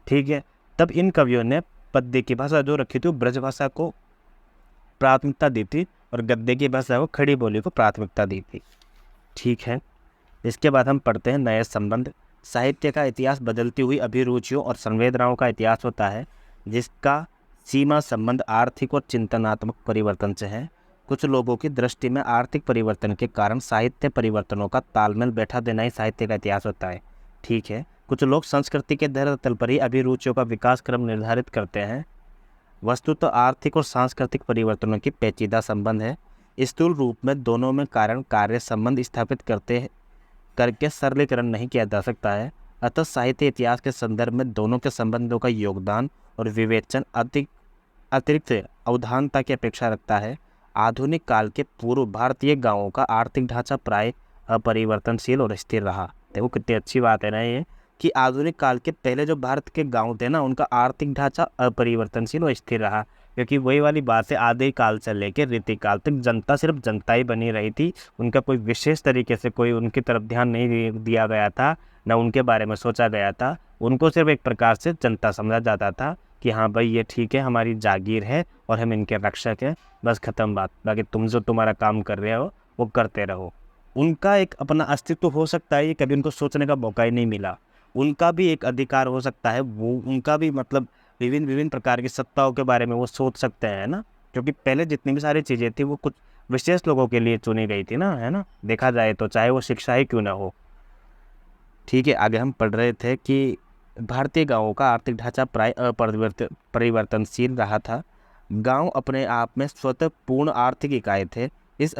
ठीक है। तब इन कवियों ने पद्य की भाषा जो रखी थी वो ब्रजभाषा को प्राथमिकता दी थी, और गद्य की भाषा को खड़ी बोली को प्राथमिकता दी थी, ठीक है। इसके बाद हम पढ़ते हैं नए संबंध। साहित्य का इतिहास बदलती हुई अभिरुचियों और संवेदनाओं का इतिहास होता है, जिसका सीमा संबंध आर्थिक और चिंतनात्मक परिवर्तन से है। कुछ लोगों की दृष्टि में आर्थिक परिवर्तन के कारण साहित्य परिवर्तनों का तालमेल बैठा देना ही साहित्य का इतिहास होता है, ठीक है। कुछ लोग संस्कृति के धरातल पर ही अभिरुचियों का विकास क्रम निर्धारित करते हैं। वस्तुतः तो आर्थिक और सांस्कृतिक परिवर्तनों की पेचीदा संबंध है। स्थूल रूप में दोनों में कारण कार्य संबंध स्थापित करके सरलीकरण नहीं किया जा सकता है। अतः साहित्य इतिहास के संदर्भ में दोनों के संबंधों का योगदान और विवेचन अतिरिक्त अवधानता की अपेक्षा रखता है। आधुनिक काल के पूर्व भारतीय गांवों का आर्थिक ढांचा प्राय अपरिवर्तनशील और स्थिर रहा। देखो कितनी अच्छी बात है ना ये, कि आधुनिक काल के पहले जो भारत के गांव थे ना, उनका आर्थिक ढांचा अपरिवर्तनशील और स्थिर रहा, क्योंकि वही वाली बात है, आदि काल से लेकर रीति काल तक जनता सिर्फ जनता ही बनी रही थी। उनका कोई विशेष तरीके से कोई उनकी तरफ ध्यान नहीं दिया गया था, न उनके बारे में सोचा गया था। उनको सिर्फ एक प्रकार से जनता समझा जाता था कि हाँ भाई ये ठीक है, हमारी जागीर है और हम इनके रक्षक हैं, बस ख़त्म बात। बाकी तुम जो तुम्हारा काम कर रहे हो वो करते रहो। उनका एक अपना अस्तित्व हो सकता है, ये कभी उनको सोचने का मौका ही नहीं मिला। उनका भी एक अधिकार हो सकता है, वो उनका भी मतलब विभिन्न विभिन्न प्रकार की सत्ताओं के बारे में वो सोच सकते हैं ना, क्योंकि पहले जितनी भी सारी चीज़ें थी वो कुछ विशेष लोगों के लिए चुनी गई थी ना, है ना, देखा जाए तो, चाहे वो शिक्षा ही क्यों ना हो, ठीक है। आगे हम पढ़ रहे थे कि भारतीय गांवों का आर्थिक ढांचा प्राय परिवर्तनशील रहा था। गांव अपने आप में स्वतः पूर्ण आर्थिक इकाई थे। इस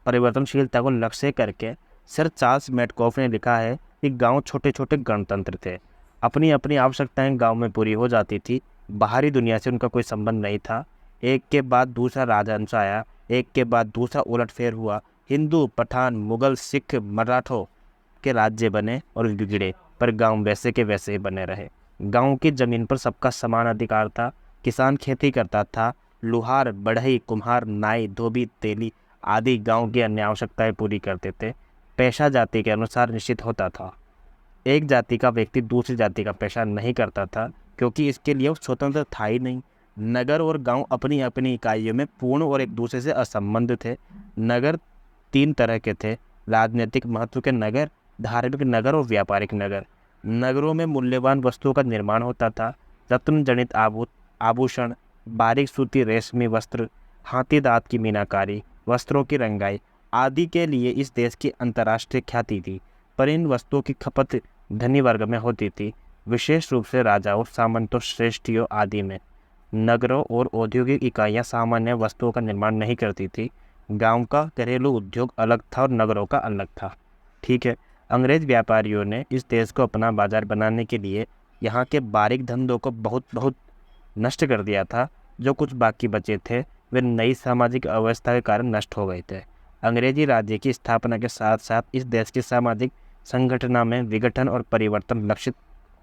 परिवर्तनशीलता को लक्ष्य करके सर चार्ल्स मेटकॉफ ने लिखा है कि गांव छोटे छोटे गणतंत्र थे। अपनी अपनी आवश्यकताएं गांव में पूरी हो जाती थी, बाहरी दुनिया से उनका कोई संबंध नहीं था। एक के बाद दूसरा राजवंश आया, एक के बाद दूसरा उलटफेर हुआ। हिंदू, पठान, मुगल, सिख, मराठों के राज्य बने और बिगड़े, पर गांव वैसे के वैसे ही बने रहे। गांव की जमीन पर सबका समान अधिकार था। किसान खेती करता था। लुहार, बढ़ई, कुम्हार, नाई, धोबी, तेली आदि गांव की अन्य आवश्यकताएं पूरी करते थे। पेशा जाति के अनुसार निश्चित होता था। एक जाति का व्यक्ति दूसरी जाति का पेशा नहीं करता था, क्योंकि इसके लिए वो स्वतंत्र था ही नहीं। नगर और गांव अपनी अपनी इकाइयों में पूर्ण और एक दूसरे से असंबद्ध थे। नगर 3 तरह के थे: राजनीतिक महत्व के नगर, धार्मिक नगर और व्यापारिक नगर। नगरों में मूल्यवान वस्तुओं का निर्माण होता था। रत्न जनित आभूषण, बारीक सूती रेशमी वस्त्र, हाथी दांत की मीनाकारी, वस्त्रों की रंगाई आदि के लिए इस देश की अंतर्राष्ट्रीय ख्याति थी। पर इन वस्तुओं की खपत धनी वर्ग में होती थी, विशेष रूप से राजाओं, सामंतों, श्रेष्ठियों आदि में। नगरों और औद्योगिक इकाइयां सामान्य वस्तुओं का निर्माण नहीं करती थी। गांव का घरेलू उद्योग अलग था और नगरों का अलग था, ठीक है। अंग्रेज व्यापारियों ने इस देश को अपना बाजार बनाने के लिए यहाँ के बारीक धंधों को बहुत बहुत नष्ट कर दिया था। जो कुछ बाकी बचे थे वे नई सामाजिक अवस्था के कारण नष्ट हो गए थे। अंग्रेजी राज्य की स्थापना के साथ साथ इस देश की सामाजिक संगठना में विघटन और परिवर्तन लक्षित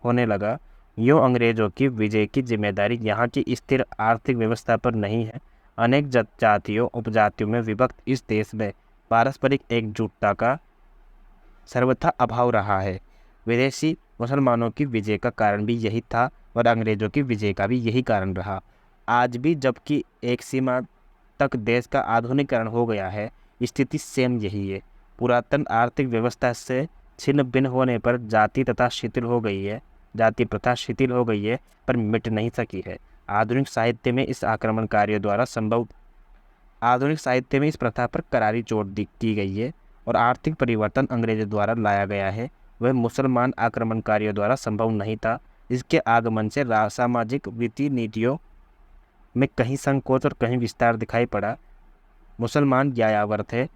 होने लगा। यूँ अंग्रेजों की विजय की जिम्मेदारी यहाँ की स्थिर आर्थिक व्यवस्था पर नहीं है, अनेक जातियों उपजातियों में विभक्त इस देश में पारस्परिक एकजुटता का सर्वथा अभाव रहा है। विदेशी मुसलमानों की विजय का कारण भी यही था और अंग्रेजों की विजय का भी यही कारण रहा। आज भी जबकि एक सीमा तक देश का आधुनिकीकरण हो गया है, स्थिति सेम यही है। पुरातन आर्थिक व्यवस्था से छिन्न भिन्न होने पर जाति प्रथा शिथिल हो गई है, पर मिट नहीं सकी है। आधुनिक साहित्य में इस प्रथा पर करारी चोट की गई है और आर्थिक परिवर्तन अंग्रेजों द्वारा लाया गया है, वह मुसलमान आक्रमणकारियों द्वारा संभव नहीं था। इसके आगमन से सामाजिक रीति नीतियों में कहीं संकोच और कहीं विस्तार दिखाई पड़ा। मुसलमान यायावर थे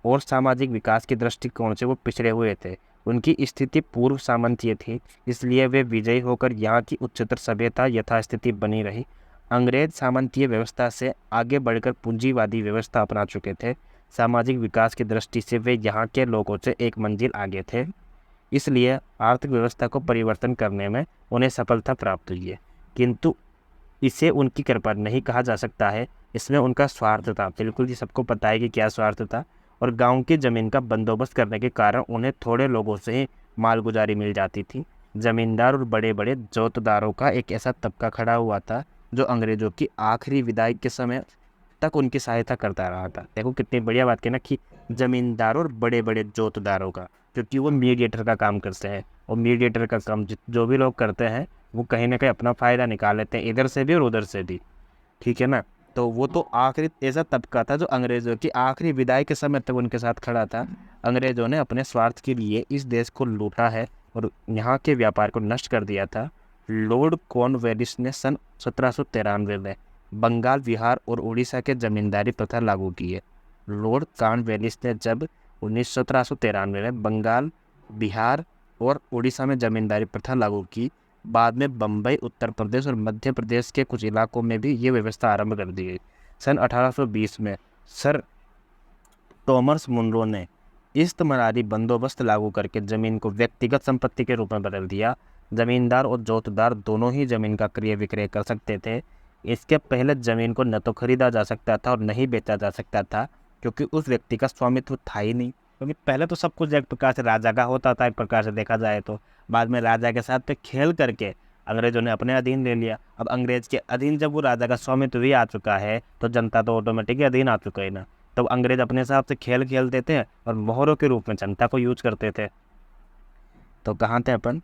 और सामाजिक विकास के दृष्टिकोण से वो पिछड़े हुए थे। उनकी स्थिति पूर्व सामंतीय थी, इसलिए वे विजयी होकर यहाँ की उच्चतर सभ्यता यथास्थिति बनी रही। अंग्रेज सामंतीय व्यवस्था से आगे बढ़कर पूंजीवादी व्यवस्था अपना चुके थे। सामाजिक विकास की दृष्टि से वे यहाँ के लोगों से एक मंजिल आगे थे, इसलिए आर्थिक व्यवस्था को परिवर्तन करने में उन्हें सफलता प्राप्त हुई है। किंतु इसे उनकी कृपा नहीं कहा जा सकता है, इसमें उनका स्वार्थ था। बिल्कुल जी, सबको पता है कि क्या स्वार्थ था। और गांव की ज़मीन का बंदोबस्त करने के कारण उन्हें थोड़े लोगों से ही मालगुजारी मिल जाती थी। ज़मींदार और बड़े बड़े जोतदारों का एक ऐसा तबका खड़ा हुआ था जो अंग्रेज़ों की आखिरी विदाई के समय तक उनकी सहायता करता रहा था। देखो कितनी बढ़िया बात है ना, कि ज़मींदार और बड़े बड़े जोतदारों का, क्योंकि वो मीडिएटर का काम करते हैं और मीडिएटर का काम जो भी लोग करते हैं वो कहीं ना कहीं अपना फ़ायदा निकाल लेते हैं, इधर से भी और उधर से भी, ठीक है ना। तो वो तो आखिरी ऐसा तबका था जो अंग्रेज़ों की आखिरी विदाई के समय तक उनके साथ खड़ा था। अंग्रेज़ों ने अपने स्वार्थ के लिए इस देश को लूटा है और यहाँ के व्यापार को नष्ट कर दिया था। लॉर्ड कॉर्नवालिस ने सन 1793 में बंगाल, बिहार और उड़ीसा के जमींदारी प्रथा लागू की है। लॉर्ड कॉर्नवालिस ने जब 1793 में बंगाल, बिहार और उड़ीसा में जमींदारी प्रथा लागू की, बाद में बम्बई, उत्तर प्रदेश और मध्य प्रदेश के कुछ इलाकों में भी ये व्यवस्था आरंभ कर दी गई। सन 1820 में सर थॉमस मुनरो ने इस्तेमारी बंदोबस्त लागू करके ज़मीन को व्यक्तिगत संपत्ति के रूप में बदल दिया। ज़मींदार और जोतदार दोनों ही ज़मीन का क्रय विक्रय कर सकते थे। इसके पहले ज़मीन को न तो खरीदा जा सकता था और न ही बेचा जा सकता था, क्योंकि उस व्यक्ति का स्वामित्व था ही नहीं। क्योंकि पहले तो सब कुछ एक प्रकार से राजा का होता था, एक प्रकार से देखा जाए तो। बाद में राजा के साथ पे खेल करके अंग्रेजों ने अपने अधीन ले लिया। अब अंग्रेज के अधीन जब वो राजा का स्वामित्व भी आ चुका है तो जनता तो ऑटोमेटिक अधीन आ चुका है ना। तब तो अंग्रेज अपने हिसाब से खेल खेलते थे और मोहरों के रूप में जनता को यूज करते थे। तो कहाँ थे अपन?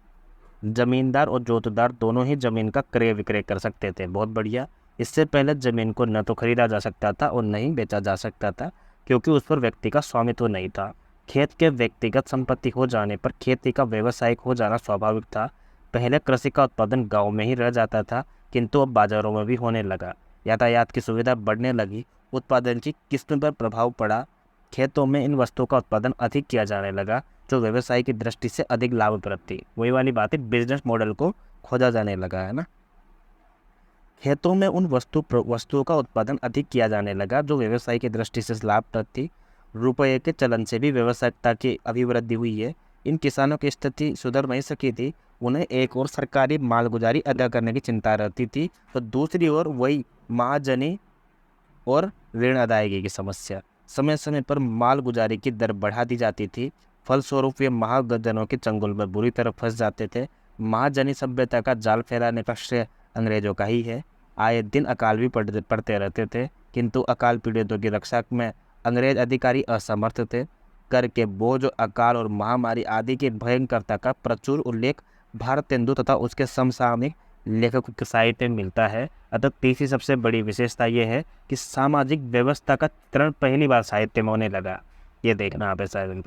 जमींदार और जोतदार दोनों ही जमीन का क्रय विक्रय कर सकते थे। बहुत बढ़िया। इससे पहले जमीन को न तो खरीदा जा सकता था और न ही बेचा जा सकता था, क्योंकि उस पर व्यक्ति का स्वामित्व नहीं था। खेत के व्यक्तिगत संपत्ति हो जाने पर खेती का व्यावसायिक हो जाना स्वाभाविक था। पहले कृषि का उत्पादन गांव में ही रह जाता था, किंतु अब बाजारों में भी होने लगा। यातायात की सुविधा बढ़ने लगी, उत्पादन की किस्म पर प्रभाव पड़ा। खेतों में इन वस्तुओं का उत्पादन अधिक किया जाने लगा, जो व्यवसाय की दृष्टि से अधिक लाभप्रद थी। वही वाली बात है, बिजनेस मॉडल को खोजा जाने लगा है ना। खेतों में उन वस्तुओं का उत्पादन अधिक किया जाने लगा जो व्यवसाय की दृष्टि से लाभप्रद थी। रुपये के चलन से भी व्यवसायिकता की अभिवृद्धि हुई है। इन किसानों की स्थिति सुधर नहीं सकी थी। उन्हें एक और सरकारी मालगुजारी अदा करने की चिंता रहती थी, तो दूसरी ओर वही महाजनी और ऋण अदायगी की समस्या। समय समय पर मालगुजारी की दर बढ़ा दी जाती थी। फलस्वरूप वे महागजनों के चंगुल में बुरी तरह फंस जाते थे। महाजनी सभ्यता का जाल फैलाने का श्रेय अंग्रेजों का ही है। आए दिन अकाल भी पड़ते रहते थे, किंतु अकाल पीड़ितों की रक्षा में अंग्रेज अधिकारी असमर्थ थे। कर के बोझ, अकाल और महामारी आदि की भयंकरता का प्रचुर उल्लेख भारतेंदु तथा उसके समसामयिक लेखकों के साहित्य में मिलता है। अतः तीसरी सबसे बड़ी विशेषता यह है कि सामाजिक व्यवस्था का चित्रण पहली बार साहित्य में होने लगा। ये देखना आप ऐसा है।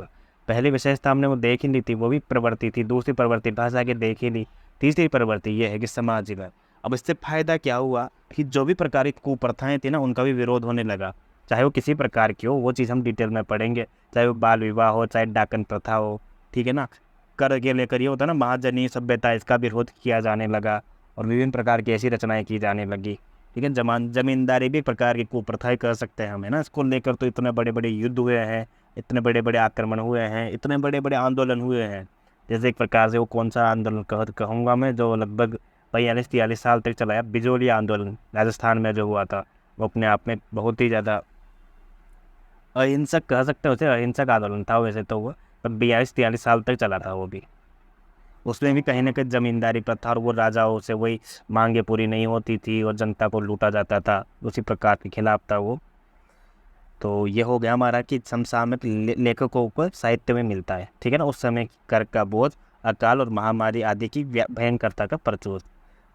पहली विशेषता हमने वो देख ही ली थी, वो भी प्रवृत्ति थी। दूसरी प्रवृत्ति भाषा की देख ही ली। तीसरी प्रवृत्ति ये है कि समाज में अब इससे फायदा क्या हुआ कि जो भी प्रकार की कुप्रथाएं थी ना, उनका भी विरोध होने लगा। चाहे वो किसी प्रकार की हो, वो चीज़ हम डिटेल में पढ़ेंगे। चाहे वो बाल विवाह हो, चाहे डाकन प्रथा हो, ठीक है ना। कर के लेकर ये होता है ना, महाजनी सभ्यता, इसका विरोध किया जाने लगा और विभिन्न प्रकार की ऐसी रचनाएं की जाने लगी, ठीक है। जमींदारी भी एक प्रकार की कुप्रथाएं कर सकते हैं हमें ना। इसको लेकर तो इतने बड़े बड़े युद्ध हुए हैं, इतने बड़े बड़े आक्रमण हुए हैं, इतने बड़े बड़े आंदोलन हुए हैं। जैसे एक प्रकार से वो कौन सा आंदोलन कहूँगा मैं, जो लगभग 42-43 साल तक चला है, बिजोली आंदोलन राजस्थान में जो हुआ था। वो अपने आप में बहुत ही ज़्यादा अहिंसक कह सकते हो, उसे अहिंसक आंदोलन था वैसे तो वो, पर 42-43 साल तक चला था वो भी। उसमें भी कहीं ना कहीं जमींदारी प्रथा और वो राजाओं से वही मांगे पूरी नहीं होती थी और जनता को लूटा जाता था, उसी प्रकार के खिलाफ था वो। तो ये हो गया हमारा कि समसामयिक लेखकों को साहित्य में मिलता है, ठीक है ना। उस समय कर का बोझ, अकाल और महामारी आदि की भयंकरता का प्रचुर।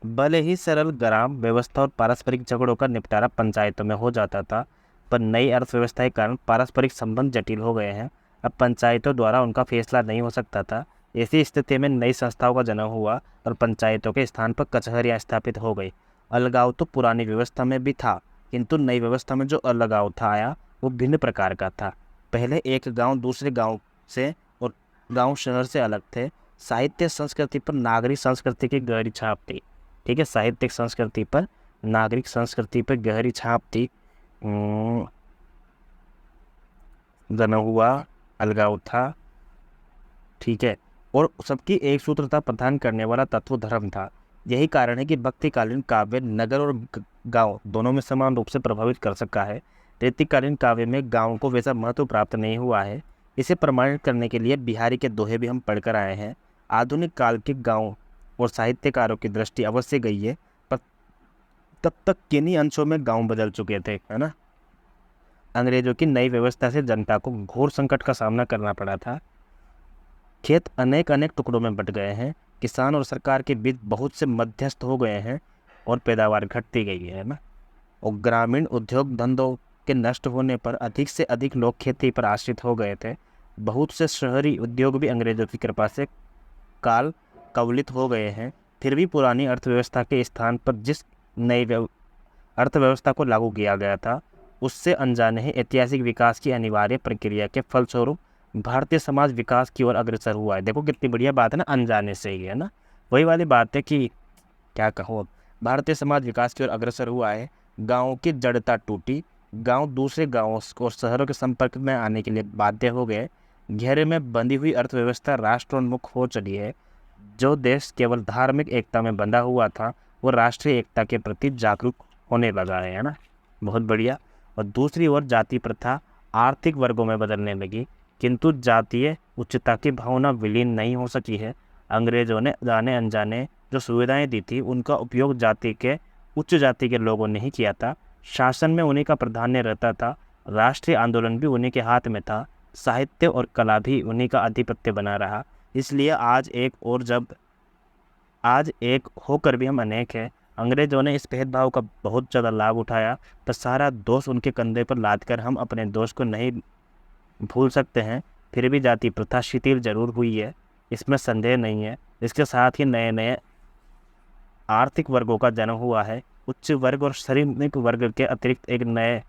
भले ही सरल ग्राम व्यवस्था और पारस्परिक झगड़ों का निपटारा पंचायतों में हो जाता था, पर नई अर्थव्यवस्था के कारण पारस्परिक संबंध जटिल हो गए हैं। अब पंचायतों द्वारा उनका फैसला नहीं हो सकता था। ऐसी स्थिति में नई संस्थाओं का जन्म हुआ और पंचायतों के स्थान पर कचहरियाँ स्थापित हो गई। अलगाव तो पुरानी व्यवस्था में भी था, किंतु नई व्यवस्था में जो अलगाव था आया वो भिन्न प्रकार का था। पहले एक गांव दूसरे गांव से और गांव शहर से अलग थे। साहित्य संस्कृति पर नागरिक संस्कृति की गहरी छाप थी, ठीक है। साहित्यिक संस्कृति पर नागरिक संस्कृति पर गहरी छाप थी। जन्म हुआ, अलगाव था, ठीक है। और सबकी एक सूत्रता प्रदान करने वाला तत्व धर्म था। यही कारण है कि भक्तिकालीन काव्य नगर और गांव दोनों में समान रूप से प्रभावित कर सका है। रीतिकालीन काव्य में गांव को वैसा महत्व प्राप्त नहीं हुआ है। इसे प्रमाणित करने के लिए बिहारी के दोहे भी हम पढ़कर आए हैं। आधुनिक काल के गांव और साहित्यकारों की दृष्टि अवश्य गई है, पर तब तक किन्हीं अंशों में गांव बदल चुके थे, है ना। अंग्रेजों की नई व्यवस्था से जनता को घोर संकट का सामना करना पड़ा था। खेत अनेक अनेक टुकड़ों में बंट गए हैं। किसान और सरकार के बीच बहुत से मध्यस्थ हो गए हैं और पैदावार घटती गई है ना। और ग्रामीण उद्योग धंधों के नष्ट होने पर अधिक से अधिक लोग खेती पर आश्रित हो गए थे। बहुत से शहरी उद्योग भी अंग्रेजों की कृपा से काल कवलित हो गए हैं। फिर भी पुरानी अर्थव्यवस्था के स्थान पर जिस नई अर्थव्यवस्था को लागू किया गया था, उससे अनजाने ही ऐतिहासिक विकास की अनिवार्य प्रक्रिया के फलस्वरूप भारतीय समाज विकास की ओर अग्रसर हुआ है। देखो कितनी बढ़िया बात है ना, अनजाने से ही, है ना। वही वाली बात है कि क्या कहूँ, भारतीय समाज विकास की ओर अग्रसर हुआ है। गाँव की जड़ता टूटी, गांव दूसरे गांवों और शहरों के संपर्क में आने के लिए बाध्य हो गए। घेरे में बंधी हुई अर्थव्यवस्था राष्ट्रोन्मुख हो चली है। जो देश केवल धार्मिक एकता में बंधा हुआ था, वो राष्ट्रीय एकता के प्रति जागरूक होने लगा है ना। बहुत बढ़िया। और दूसरी ओर जाति प्रथा आर्थिक वर्गों में बदलने लगी, किंतु जातीय उच्चता की भावना विलीन नहीं हो सकी है। अंग्रेजों ने जाने अनजाने जो सुविधाएं दी थी, उनका उपयोग उच्च जाति के लोगों ने ही किया था। शासन में उन्हीं का प्राधान्य रहता था। राष्ट्रीय आंदोलन भी उन्हीं के हाथ में था। साहित्य और कला भी उन्हीं का आधिपत्य बना रहा। इसलिए आज एक होकर भी हम अनेक हैं। अंग्रेजों ने इस भेदभाव का बहुत ज़्यादा लाभ उठाया, पर सारा दोष उनके कंधे पर लादकर हम अपने दोष को नहीं भूल सकते हैं। फिर भी जाति प्रथा शिथिल जरूर हुई है, इसमें संदेह नहीं है। इसके साथ ही नए नए आर्थिक वर्गों का जन्म हुआ है। उच्च वर्ग और श्रमिक वर्ग के अतिरिक्त एक नए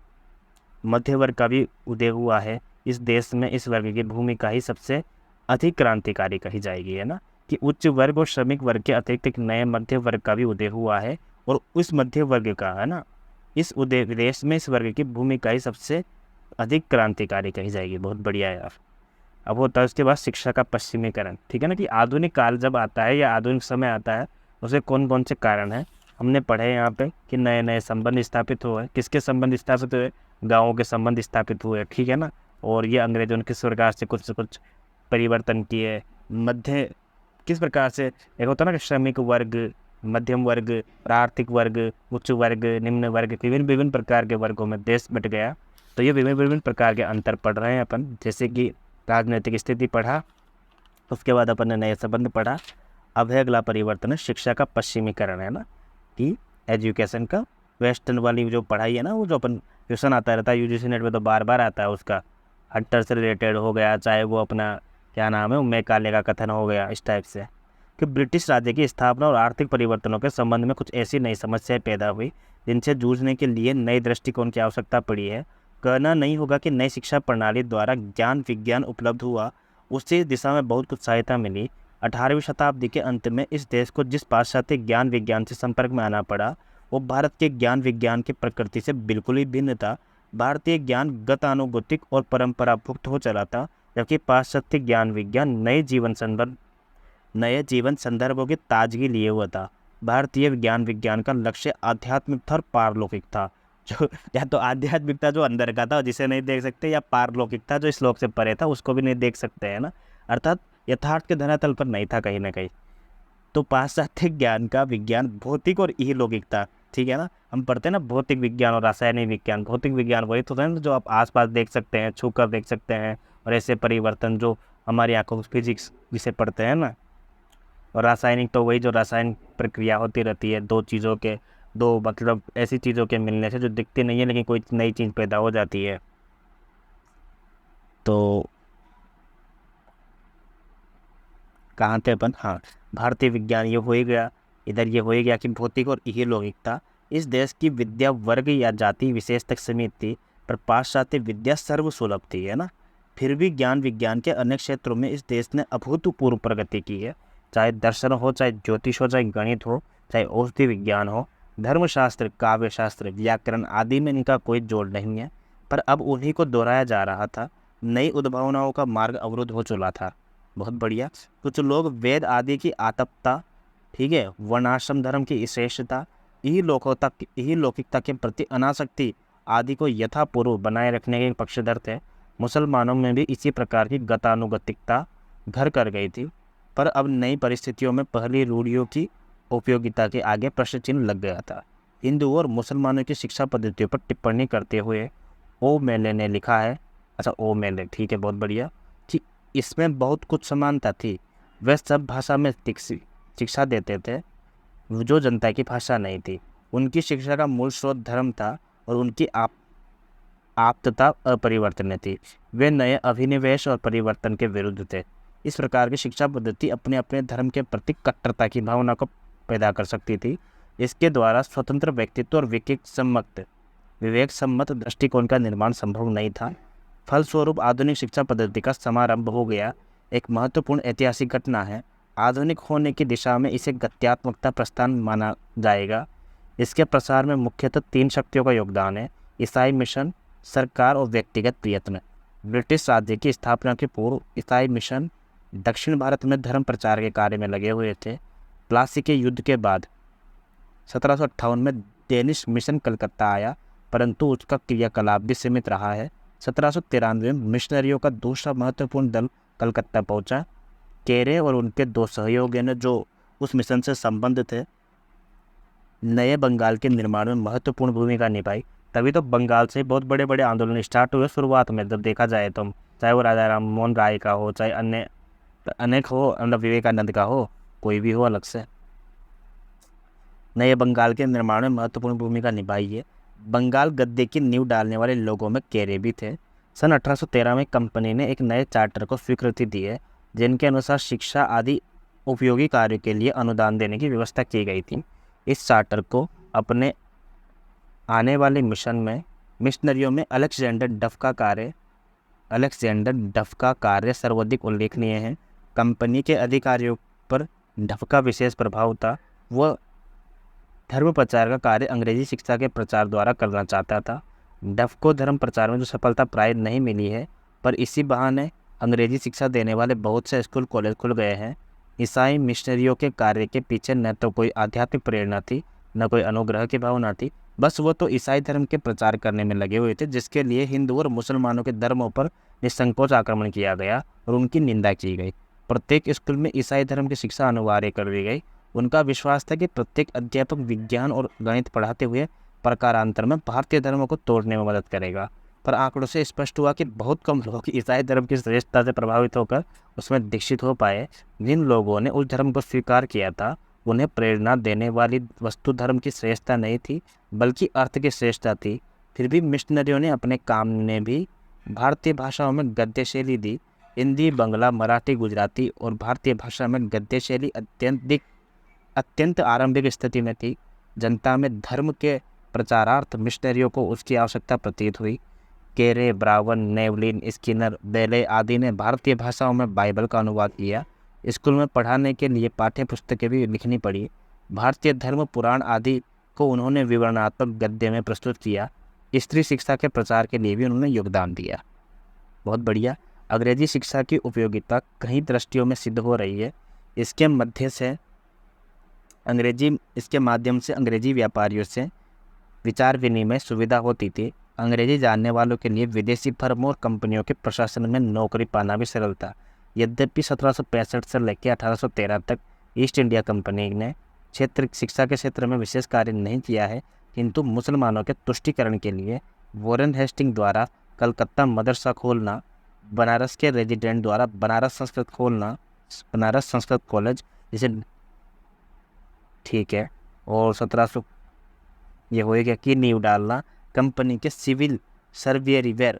मध्य वर्ग का भी उदय हुआ है। इस देश में इस वर्ग की भूमिका ही सबसे अधिक क्रांतिकारी कही जाएगी, है ना। कि उच्च वर्ग और श्रमिक वर्ग के अतिरिक्त एक नए मध्य वर्ग का भी उदय हुआ है, और उस मध्य वर्ग का, है ना, इस उदय देश में इस वर्ग की भूमिका ही सबसे अधिक क्रांतिकारी कही जाएगी। बहुत बढ़िया है यार। अब होता है उसके बाद शिक्षा का पश्चिमीकरण, ठीक है ना। कि आधुनिक काल जब आता है या आधुनिक समय आता है, उसे कौन कौन से कारण हैं हमने पढ़े यहाँ पे। कि नए नए संबंध स्थापित हुए। किसके संबंध स्थापित हुए? गाँवों के संबंध स्थापित हुए, ठीक है ना। और ये अंग्रेजों ने किस प्रकार से कुछ परिवर्तन किए। मध्य किस प्रकार से, एक होता है ना कि श्रमिक वर्ग, मध्यम वर्ग, आर्थिक वर्ग, उच्च वर्ग, निम्न वर्ग, विभिन्न विभिन्न प्रकार के वर्गों में देश बट गया। तो ये विभिन्न विभिन्न प्रकार के अंतर पढ़ रहे हैं अपन। जैसे कि राजनीतिक स्थिति पढ़ा, उसके बाद अपन ने नए संबंध पढ़ा। अब है अगला परिवर्तन है शिक्षा का पश्चिमीकरण, है ना। कि एजुकेशन का वेस्टर्न वाली जो पढ़ाई है ना, वो जो अपन क्वेश्चन आता रहता है यूजीसी नेट में, तो बार बार आता है उसका। हट्टर से रिलेटेड हो गया, चाहे वो अपना क्या नाम है मैकाले का कथन हो गया, इस टाइप से। कि ब्रिटिश राज्य की स्थापना और आर्थिक परिवर्तनों के संबंध में कुछ ऐसी नई समस्याएं पैदा हुई जिनसे जूझने के लिए नए दृष्टिकोण की आवश्यकता पड़ी है। कहना नहीं होगा कि नई शिक्षा प्रणाली द्वारा ज्ञान विज्ञान उपलब्ध हुआ, उससे दिशा में बहुत कुछ सहायता मिली। 18वीं शताब्दी के अंत में इस देश को जिस पाश्चात्य ज्ञान विज्ञान से संपर्क में आना पड़ा, वो भारत के ज्ञान विज्ञान की प्रकृति से बिल्कुल ही भिन्न था। भारतीय ज्ञान गतानुगतिक और परंपराभुक्त हो चला था, जबकि पाश्चात्य ज्ञान विज्ञान नए जीवन संदर्भों की ताजगी लिए हुआ था। भारतीय ज्ञान विज्ञान का लक्ष्य आध्यात्मिक था और पारलौकिक था। जो या तो आध्यात्मिकता जो अंदर का था जिसे नहीं देख सकते, या पारलौकिकता जो इस लोक से परे था उसको भी नहीं देख सकते, है ना। अर्थात यथार्थ के धरातल पर नहीं था कहीं ना कहीं। तो पाश्चात्य ज्ञान का विज्ञान भौतिक और इहलौकिक था, ठीक है ना। हम पढ़ते हैं ना भौतिक विज्ञान और रासायनिक विज्ञान। भौतिक विज्ञान वही तो है ना जो आप आसपास देख सकते हैं, छू कर देख सकते हैं, और ऐसे परिवर्तन जो हमारी आंखों फिजिक्स जिसे पढ़ते हैं ना। और रासायनिक तो वही जो रासायनिक प्रक्रिया होती रहती है, दो चीज़ों के, दो मतलब ऐसी चीज़ों के मिलने से जो दिखती नहीं है लेकिन कोई नई चीज़ पैदा हो जाती है। तो कहाँ थे अपन, हाँ, भारतीय विज्ञान ये हो ही गया। इधर ये हो ही गया कि भौतिक और इहलौकिकता इस देश की विद्या वर्ग या जाति विशेष तक सीमित थी, पर पाश्चात्य विद्या सर्वसुलभ थी, है ना। फिर भी ज्ञान विज्ञान के अनेक क्षेत्रों में इस देश ने अभूतपूर्व प्रगति की है। चाहे दर्शन हो, चाहे ज्योतिष हो, चाहे गणित हो, चाहे औषधि विज्ञान हो, धर्मशास्त्र, काव्यशास्त्र, व्याकरण आदि में इनका कोई जोड़ नहीं है। पर अब उन्हीं को दोहराया जा रहा था। नई उद्भावनाओं का मार्ग अवरुद्ध हो चुका था। बहुत बढ़िया। कुछ लोग वेद आदि की आतपता, ठीक है, वर्णाश्रम धर्म की श्रेष्ठता, इहलौकिकता के प्रति अनासक्ति आदि को यथापूर्व बनाए रखने के पक्षधर थे। मुसलमानों में भी इसी प्रकार की गतानुगतिकता घर कर गई थी। पर अब नई परिस्थितियों में पहली रूढ़ियों की उपयोगिता के आगे प्रश्न चिन्ह लग गया था। हिंदुओं और मुसलमानों की शिक्षा पद्धतियों पर टिप्पणी करते हुए ओ मेले ने लिखा है, अच्छा ओ मेले, ठीक है, बहुत बढ़िया, कि इसमें बहुत कुछ समानता थी। वे सब भाषा में शिक्षा देते थे जो जनता की भाषा नहीं थी। उनकी शिक्षा का मूल स्रोत धर्म था और उनकी आप्तता अपरिवर्तनीय थी। वे नए अभिनिवेश और परिवर्तन के विरुद्ध थे। इस प्रकार की शिक्षा पद्धति अपने अपने धर्म के प्रति कट्टरता की भावना को पैदा कर सकती थी। इसके द्वारा स्वतंत्र व्यक्तित्व और विवेक सम्मत दृष्टिकोण का निर्माण संभव नहीं था। फलस्वरूप आधुनिक शिक्षा पद्धति का समारंभ हो गया। एक महत्वपूर्ण ऐतिहासिक घटना है। आधुनिक होने की दिशा में इसे गत्यात्मकता प्रस्थान माना जाएगा। इसके प्रसार में मुख्यतः 3 शक्तियों का योगदान है: ईसाई मिशन, सरकार और व्यक्तिगत प्रयत्न। ब्रिटिश राज्य की स्थापना के पूर्व ईसाई मिशन दक्षिण भारत में धर्म प्रचार के कार्य में लगे हुए थे। प्लासी के युद्ध के बाद 1758 में डेनिश मिशन कलकत्ता आया, परंतु उसका क्रियाकलाप भी सीमित रहा है। 1793 में मिशनरियों का दूसरा महत्वपूर्ण दल कलकत्ता पहुंचा। केरे और उनके 2 सहयोगियों ने जो उस मिशन से संबंध थे, नए बंगाल के निर्माण में महत्वपूर्ण भूमिका निभाई। तभी तो बंगाल से बहुत बड़े बड़े आंदोलन स्टार्ट हुए शुरुआत में, जब देखा जाए तो, चाहे वो राजा राम मोहन राय का हो, चाहे अन्य अनेक हो, मतलब विवेकानंद का हो, कोई भी हो अलग से। नए बंगाल के निर्माण में महत्वपूर्ण भूमिका निभाई है। बंगाल गद्दे की नींव डालने वाले लोगों में केरे भी थे। सन 1813 में कंपनी ने एक नए चार्टर को स्वीकृति दी है, जिनके अनुसार शिक्षा आदि उपयोगी कार्यों के लिए अनुदान देने की व्यवस्था की गई थी। इस चार्टर को अपने आने वाले मिशन में मिशनरियों में अलेक्जेंडर डफ का कार्य सर्वाधिक उल्लेखनीय है। कंपनी के अधिकारियों पर डफ का विशेष प्रभाव था। वह धर्म प्रचार का कार्य अंग्रेजी शिक्षा के प्रचार द्वारा करना चाहता था। डफ को धर्म प्रचार में जो सफलता प्राय नहीं मिली है, पर इसी बहाने अंग्रेजी शिक्षा देने वाले बहुत से स्कूल कॉलेज खुल गए हैं। ईसाई मिशनरियों के कार्य के पीछे न तो कोई आध्यात्मिक प्रेरणा थी, न कोई अनुग्रह की भावना थी। बस वो तो ईसाई धर्म के प्रचार करने में लगे हुए थे, जिसके लिए हिंदू और मुसलमानों के धर्मों पर निसंकोच आक्रमण किया गया और उनकी निंदा की गई। प्रत्येक स्कूल में ईसाई धर्म की शिक्षा अनिवार्य कर दी गई। उनका विश्वास था कि प्रत्येक अध्यापक विज्ञान और गणित पढ़ाते हुए प्रकारांतर में भारतीय धर्मों को तोड़ने में मदद करेगा। पर आंकड़ों से स्पष्ट हुआ कि बहुत कम लोग ईसाई धर्म की श्रेष्ठता से प्रभावित होकर उसमें दीक्षित हो पाए। जिन लोगों ने उस धर्म को स्वीकार किया था, उन्हें प्रेरणा देने वाली वस्तु धर्म की श्रेष्ठता नहीं थी, बल्कि अर्थ की श्रेष्ठता थी। फिर भी मिशनरियों ने अपने काम ने भी भारतीय भाषाओं में गद्य शैली दी। हिंदी, बंगला, मराठी, गुजराती और भारतीय भाषा में गद्य शैली अत्यंत आरंभिक स्थिति में थी। जनता में धर्म के प्रचारार्थ मिशनरियों को उसकी आवश्यकता प्रतीत हुई। केरे, ब्रावन, नेवलिन, स्किनर, बेले आदि ने भारतीय भाषाओं में बाइबल का अनुवाद किया। स्कूल में पढ़ाने के लिए पाठ्य पुस्तकें भी लिखनी पड़ी। भारतीय धर्म पुराण आदि को उन्होंने विवरणात्मक गद्य में प्रस्तुत किया। स्त्री शिक्षा के प्रचार के लिए भी उन्होंने योगदान दिया। बहुत बढ़िया। अंग्रेजी शिक्षा की उपयोगिता कई दृष्टियों में सिद्ध हो रही है। इसके माध्यम से अंग्रेजी व्यापारियों से विचार विनिमय सुविधा होती थी। अंग्रेजी जानने वालों के लिए विदेशी फर्मों और कंपनियों के प्रशासन में नौकरी पाना भी सरल था। यद्यपि 1765 से लेकर 1813 तक ईस्ट इंडिया कंपनी ने शिक्षा के क्षेत्र में विशेष कार्य नहीं किया है, किंतु मुसलमानों के तुष्टीकरण के लिए वॉरेन हेस्टिंग द्वारा कलकत्ता मदरसा खोलना, बनारस के रेजिडेंट द्वारा बनारस संस्कृत कॉलेज जिसे ठीक है, और 1700 ये होएगा कि नींव डालना, कंपनी के सिविल सर्वेयर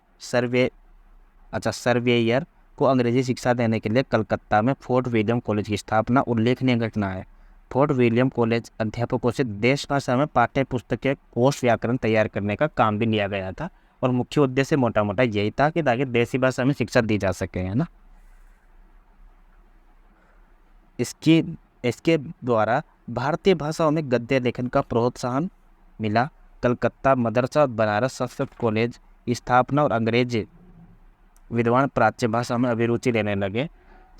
को अंग्रेजी शिक्षा देने के लिए कलकत्ता में फोर्ट विलियम कॉलेज की स्थापना उल्लेखनीय घटना है। फोर्ट विलियम कॉलेज अध्यापकों से देश भाषा में पाठ्य पुस्तकें, कोश, व्याकरण तैयार करने का काम भी लिया गया था, और मुख्य उद्देश्य मोटा मोटा यही था कि ताकि देसी भाषा में शिक्षा दी जा सके, है ना। इसके द्वारा भारतीय भाषाओं में गद्य लेखन का प्रोत्साहन मिला। कलकत्ता मदरसा, बनारस संस्कृत कॉलेज की स्थापना और अंग्रेजी विद्वान प्राच्य भाषा में अभिरुचि लेने लगे।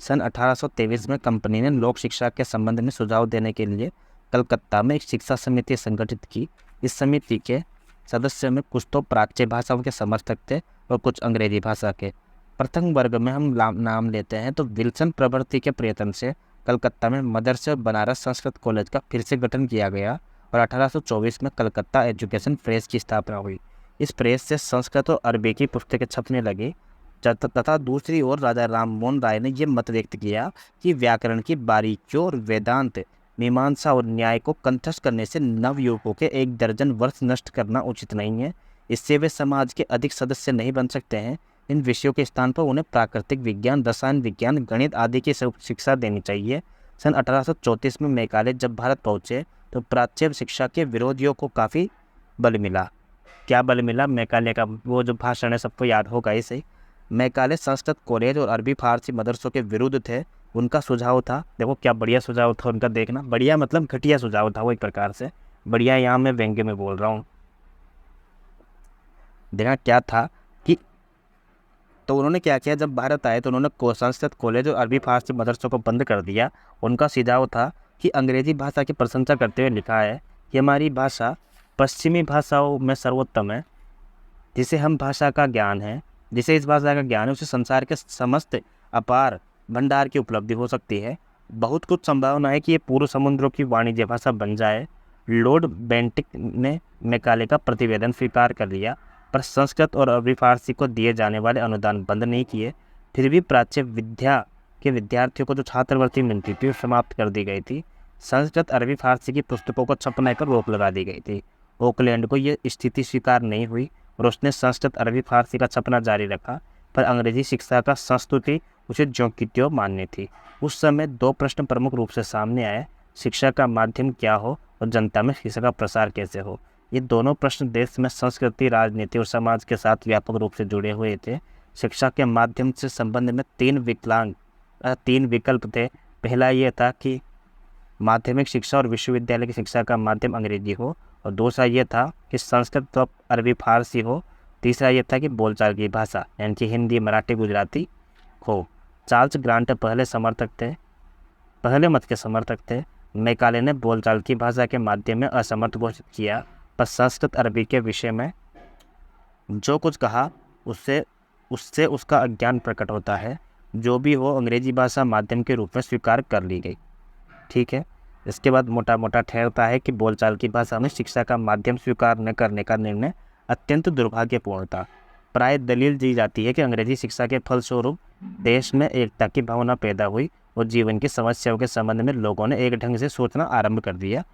सन 1823 में कंपनी ने लोक शिक्षा के संबंध में सुझाव देने के लिए कलकत्ता में एक शिक्षा समिति संगठित की। इस समिति के सदस्यों में कुछ तो प्राच्य भाषाओं के समर्थक थे और कुछ अंग्रेजी भाषा के। प्रथम वर्ग में हम नाम लेते हैं तो विल्सन प्रभृति के प्रयत्न से कलकत्ता में मदरसे और बनारस संस्कृत कॉलेज का फिर से गठन किया गया और 1824 में कलकत्ता एजुकेशन प्रेस की स्थापना हुई। इस प्रेस से संस्कृत और अरबी की पुस्तकें छपने लगी तथा दूसरी ओर राजा राम मोहन राय ने यह मत व्यक्त किया कि व्याकरण की बारीकियों और वेदांत, मीमांसा और न्याय को कंठस्थ करने से नवयुवकों के 1 दर्जन वर्ष नष्ट करना उचित नहीं है। इससे वे समाज के अधिक सदस्य नहीं बन सकते हैं। इन विषयों के स्थान पर उन्हें प्राकृतिक विज्ञान, रसायन विज्ञान, गणित आदि की शिक्षा देनी चाहिए। सन 1834 में मैकाले जब भारत पहुंचे तो प्राच्य शिक्षा के विरोधियों को काफ़ी बल मिला। क्या बल मिला? मैकाले का वो जो भाषण है सबको याद होगा इसे। मैकाले संस्कृत कॉलेज और अरबी फारसी मदरसों के विरुद्ध थे। उनका सुझाव था, देखो क्या बढ़िया सुझाव था उनका, देखना बढ़िया मतलब घटिया सुझाव था वो एक प्रकार से। बढ़िया यहाँ मैं व्यंग्य में बोल रहा हूँ। देखना क्या था कि तो उन्होंने क्या किया, जब भारत आए तो उन्होंने संस्कृत कॉलेज और अरबी फारसी मदरसों को बंद कर दिया। उनका सुझाव था कि अंग्रेजी भाषा की प्रशंसा करते हुए लिखा है कि हमारी भाषा पश्चिमी भाषाओं में सर्वोत्तम है। जिसे इस भाषा का ज्ञान है उसे संसार के समस्त अपार भंडार की उपलब्धि हो सकती है। बहुत कुछ संभावना है कि ये पूर्व समुद्रों की वाणिज्य भाषा बन जाए। लॉर्ड बेंटिक ने मैकाले का प्रतिवेदन स्वीकार कर लिया, पर संस्कृत और अरबी फारसी को दिए जाने वाले अनुदान बंद नहीं किए। फिर भी प्राच्य विद्या के विद्यार्थियों को जो छात्रवृत्ति मिलती थी वो समाप्त कर दी गई थी। संस्कृत, अरबी, फारसी की पुस्तकों को छपने पर रोक लगा दी गई थी। ऑकलैंड को ये स्थिति स्वीकार नहीं हुई और उसने संस्कृत, अरबी, फारसी का छपना जारी रखा, पर अंग्रेजी शिक्षा का संस्तुति उसे ज्यों की त्यों मान्य थी। उस समय 2 प्रश्न प्रमुख रूप से सामने आए, शिक्षा का माध्यम क्या हो और जनता में शिक्षा का प्रसार कैसे हो। ये दोनों प्रश्न देश में संस्कृति, राजनीति और समाज के साथ व्यापक रूप से जुड़े हुए थे। शिक्षा के माध्यम से संबंध में 3 विकल्प थे। पहला ये था कि माध्यमिक शिक्षा और विश्वविद्यालय की शिक्षा का माध्यम अंग्रेजी हो, और दूसरा ये था कि संस्कृत और अरबी फारसी हो। तीसरा ये था कि बोलचाल की भाषा यानी कि हिंदी, मराठी, गुजराती हो। चार्ल्स ग्रांट पहले मत के समर्थक थे। मैकाले ने बोलचाल की भाषा के माध्यम में असमर्थ घोषित किया, पर संस्कृत, अरबी के विषय में जो कुछ कहा उससे उसका अज्ञान प्रकट होता है। जो भी हो, अंग्रेजी भाषा माध्यम के रूप में स्वीकार कर ली गई। ठीक है। इसके बाद मोटा मोटा ठहरता है कि बोलचाल की भाषा में शिक्षा का माध्यम स्वीकार न करने का निर्णय अत्यंत दुर्भाग्यपूर्ण था। प्राय दलील दी जाती है कि अंग्रेजी शिक्षा के फलस्वरूप देश में एकता की भावना पैदा हुई और जीवन की समस्याओं के संबंध में लोगों ने एक ढंग से सोचना आरंभ कर दिया। ...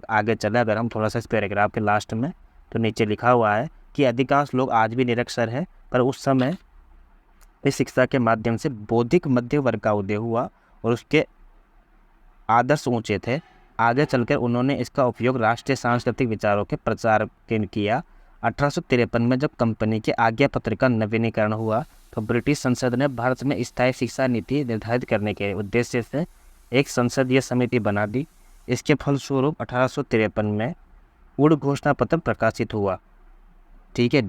आगे चले अगर हम थोड़ा सा इस पैराग्राफ के लास्ट में, तो नीचे लिखा हुआ है कि अधिकांश लोग आज भी निरक्षर हैं, पर उस समय इस शिक्षा के माध्यम से बौद्धिक मध्य वर्ग का उदय हुआ और उसके आदर्श ऊंचे थे। आगे चलकर उन्होंने इसका उपयोग राष्ट्रीय सांस्कृतिक विचारों के प्रचार के किया। 1853 में जब कंपनी के आज्ञा पत्र का नवीनीकरण हुआ तो ब्रिटिश संसद ने भारत में स्थायी शिक्षा नीति निर्धारित करने के उद्देश्य से एक संसदीय समिति बना दी। इसके फलस्वरूप 1853 में उड़ घोषणा पत्र प्रकाशित हुआ। ठीक है। ...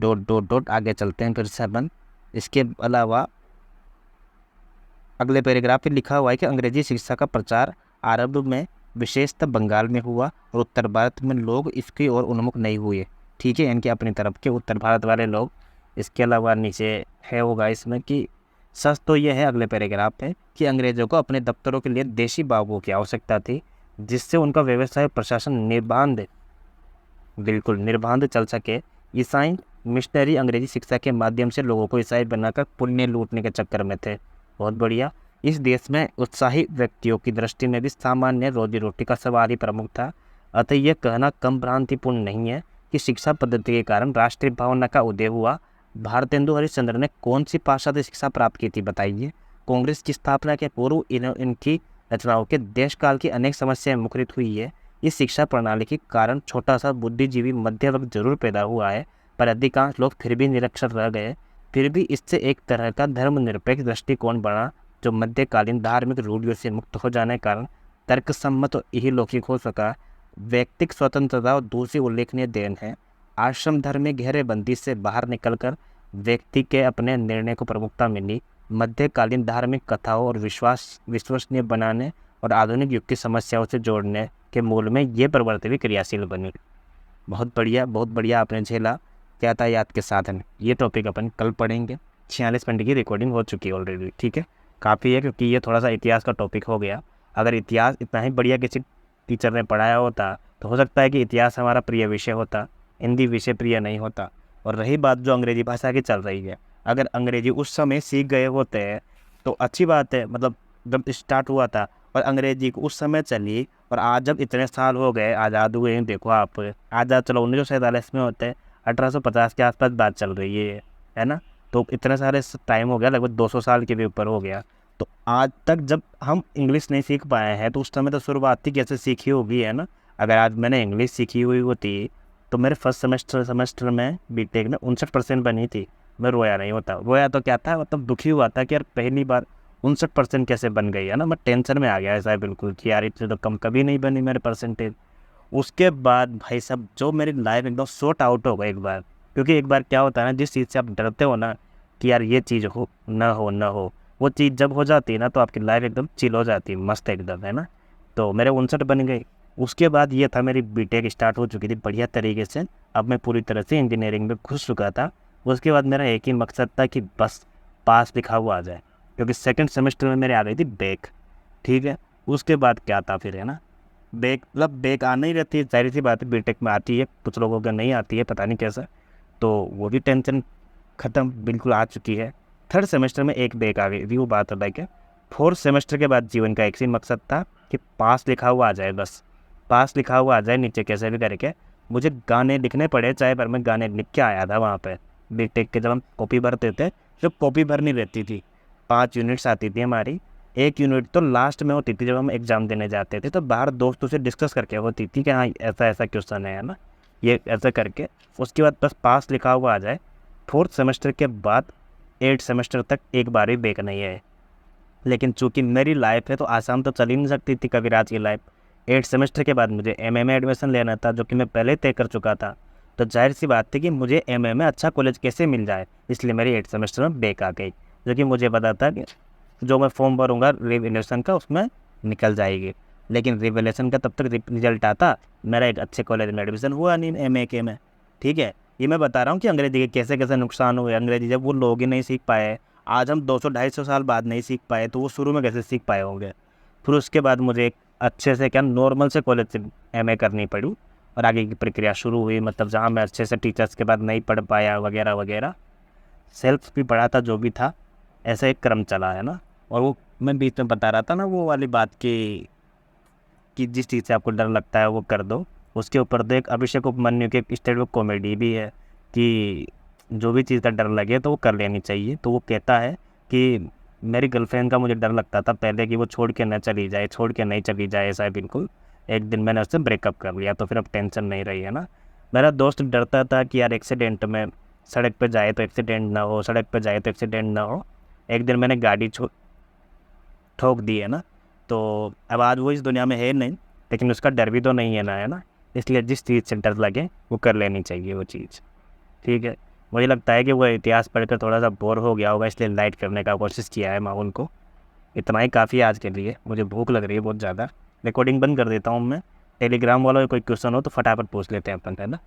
आगे चलते हैं फिर 7। इसके अलावा अगले पैराग्राफ में लिखा हुआ है कि अंग्रेजी शिक्षा का प्रचार आरंभ में विशेषतः बंगाल में हुआ और उत्तर भारत में लोग इसकी ओर उन्मुख नहीं हुए। ठीक है, इनके अपनी तरफ के उत्तर भारत वाले लोग। इसके अलावा नीचे है होगा इसमें कि सच तो यह है, अगले पैराग्राफ पे, कि अंग्रेज़ों को अपने दफ्तरों के लिए देशी बाबुओं की आवश्यकता थी, जिससे उनका व्यवसाय प्रशासन निर्बाध चल सके। ईसाई मिशनरी अंग्रेजी शिक्षा के माध्यम से लोगों को ईसाई बनाकर पुण्य लूटने के चक्कर में थे। बहुत बढ़िया। इस देश में उत्साही व्यक्तियों की दृष्टि में भी सामान्य रोजी रोटी का सवाल ही प्रमुख था। अतः यह कहना कम भ्रांतिपूर्ण नहीं है कि शिक्षा पद्धति के कारण राष्ट्रीय भावना का उदय हुआ। भारतेंदु हरिश्चंद्र ने कौन सी पाश्चात्य शिक्षा प्राप्त की थी बताइए। कांग्रेस की स्थापना के पूर्व इनकी रचनाओं के देश काल की अनेक समस्याएं मुखरित हुई है। इस शिक्षा प्रणाली के कारण छोटा सा बुद्धिजीवी मध्य वर्ग जरूर पैदा हुआ है, पर अधिकांश लोग फिर भी निरक्षर रह गए। फिर भी इससे एक तरह का धर्मनिरपेक्ष दृष्टिकोण बना, जो मध्यकालीन धार्मिक रूढ़ियों से मुक्त हो जाने के कारण तर्कसम्मत और इहलौकिक हो सका। व्यक्तिक स्वतंत्रता और दूसरी उल्लेखनीय देन है। आश्रम धर्म में गहरे बंदी से बाहर निकलकर व्यक्ति के अपने निर्णय को प्रमुखता मिली। मध्यकालीन धार्मिक कथाओं और विश्वसनीय बनाने और आधुनिक युग की समस्याओं से जोड़ने के मूल में ये प्रवृत्ति भी क्रियाशील बनी। बहुत बढ़िया आपने झेला। क्या था याद के साधन, ये टॉपिक अपन कल पढ़ेंगे। 46 मिनट की रिकॉर्डिंग हो चुकी है ऑलरेडी। ठीक है, काफ़ी है, क्योंकि ये थोड़ा सा इतिहास का टॉपिक हो गया। अगर इतिहास इतना ही बढ़िया किसी टीचर ने पढ़ाया होता तो हो सकता है कि इतिहास हमारा प्रिय विषय होता, हिंदी विषय प्रिय नहीं होता। और रही बात जो अंग्रेजी भाषा की चल रही है, अगर अंग्रेजी उस समय सीख गए होते हैं तो अच्छी बात है। मतलब जब स्टार्ट हुआ था और अंग्रेजी को उस समय चली, और आज जब इतने साल हो गए आज़ाद हुए हैं, देखो आप आज़ाद, चलो 1947 में होते हैं, 1850 के आसपास बात चल रही है ना। तो इतने सारे टाइम हो गया, लगभग 200 साल के भी ऊपर हो गया। तो आज तक जब हम इंग्लिश नहीं सीख पाए हैं, तो उस समय तो शुरुआत थी कैसे सीखी होगी, है ना। अगर आज मैंने इंग्लिश सीखी हुई होती तो मेरे फर्स्ट सेमेस्टर में बीटेक में 59% बनी थी। मैं रोया नहीं होता। रोया तो क्या था, मतलब दुखी हुआ था कि यार पहली बार 59% कैसे बन गई, है ना। मैं टेंशन में आ गया ऐसा है बिल्कुल कि यार इतने तो कम कभी नहीं बनी मेरे परसेंटेज। उसके बाद भाई साहब जो मेरी लाइफ एकदम सॉर्ट आउट हो गई एक बार। क्योंकि एक बार क्या होता है ना, जिस चीज़ से आप डरते हो ना कि यार ये चीज़ हो ना हो, वो चीज़ जब हो जाती है ना तो आपकी लाइफ एकदम चिल हो जाती है, मस्त एकदम, है ना। तो मेरे 59 बन गई। उसके बाद ये था, मेरी बीटेक स्टार्ट हो चुकी थी बढ़िया तरीके से। अब मैं पूरी तरह से इंजीनियरिंग में घुस चुका था। उसके बाद मेरा एक ही मकसद था कि बस पास लिखा हुआ आ जाए, क्योंकि सेकंड सेमेस्टर में मेरे आ गई थी बैक। ठीक है, उसके बाद क्या था फिर, है ना। बैक मतलब बैक आना ही रहती है, जाहिर सी बात है, बीटेक में आती है, कुछ लोगों को नहीं आती है, पता नहीं कैसा। तो वो भी टेंशन ख़त्म बिल्कुल आ चुकी है। थर्ड सेमेस्टर में एक बैक आ गई थी, वो बात अलग है। फोर्थ सेमेस्टर के बाद जीवन का एक ही मकसद था कि पास लिखा हुआ आ जाए, बस पास लिखा हुआ आ जाए, नीचे कैसे भी करके मुझे गाने लिखने पड़े चाहे, पर मैं गाने लिख के आया था वहाँ पे। बीटेक के जब हम कॉपी भरते थे, जब कॉपी भरनी रहती थी 5 यूनिट्स आती थी हमारी। एक यूनिट तो लास्ट में होती थी जब हम एग्ज़ाम देने जाते थे, तो बाहर दोस्तों से डिस्कस करके होती थी कि हाँ ऐसा ऐसा क्वेश्चन है ना, ये ऐसा करके। उसके बाद बस पास लिखा हुआ आ जाए। फोर्थ सेमेस्टर के बाद 8 सेमेस्टर तक एक बार भी बैक नहीं है। लेकिन चूंकि मेरी लाइफ है तो आसान तो चल ही नहीं सकती थी कविराज की लाइफ। 8 सेमेस्टर के बाद मुझे एमए में एडमिशन लेना था, जो कि मैं पहले तय कर चुका था। तो जाहिर सी बात थी कि मुझे एमए में अच्छा कॉलेज कैसे मिल जाए, इसलिए मेरी 8 सेमेस्टर में बैक आ गई। जो कि मुझे पता था कि जो मैं फॉर्म भरूँगा रिवैल्यूएशन का, उसमें निकल जाएगी। लेकिन रिवैल्यूएशन का तब तक रिजल्ट आता, मेरा एक अच्छे कॉलेज में एडमिशन हुआ नहीं एमए के में। ठीक है, ये मैं बता रहा हूँ कि अंग्रेजी के कैसे कैसे नुकसान हुए। अंग्रेजी जब वो लोग ही नहीं सीख पाए, आज हम 200-250 साल बाद नहीं सीख पाए, तो वो शुरू में कैसे सीख पाए होंगे। फिर उसके बाद मुझे एक अच्छे से क्या नॉर्मल से कॉलेज से एमए करनी पड़ी, और आगे की प्रक्रिया शुरू हुई। मतलब जहाँ मैं अच्छे से टीचर्स के बाद नहीं पढ़ पाया वगैरह वगैरह, सेल्फ भी पढ़ा था, जो भी था, ऐसा एक क्रम चला, है ना। और वो मैं बीच में बता रहा था ना वो वाली बात कि जिस चीज़ से आपको डर लगता है वो कर दो। उसके ऊपर तो एक अभिषेक उपमन्यु की एक स्टैंड अप कॉमेडी भी है कि जो भी चीज़ का डर लगे तो वो कर लेनी चाहिए। तो वो कहता है कि मेरी गर्लफ्रेंड का मुझे डर लगता था पहले कि वो छोड़ के नहीं चली जाए, ऐसा है बिल्कुल। एक दिन मैंने उससे ब्रेकअप कर लिया, तो फिर अब टेंशन नहीं रही, है ना। मेरा दोस्त डरता था कि यार एक्सीडेंट में सड़क पे जाए तो एक्सीडेंट ना हो। एक दिन मैंने गाड़ी ठोक दी, है ना। तो अब आज वो इस दुनिया में है नहीं, लेकिन उसका डर भी तो नहीं है ना, है ना। इसलिए जिस चीज़ से डर लगे वो कर लेनी चाहिए वो चीज़। ठीक है, मुझे लगता है कि वो इतिहास पढ़कर थोड़ा सा बोर हो गया होगा, इसलिए लाइट करने का कोशिश किया है माहौल को। इतना ही काफ़ी है आज के लिए, मुझे भूख लग रही है बहुत ज़्यादा। रिकॉर्डिंग बंद कर देता हूँ मैं। टेलीग्राम वाला कोई क्वेश्चन हो तो फटाफट पूछ लेते हैं अपन, है ना।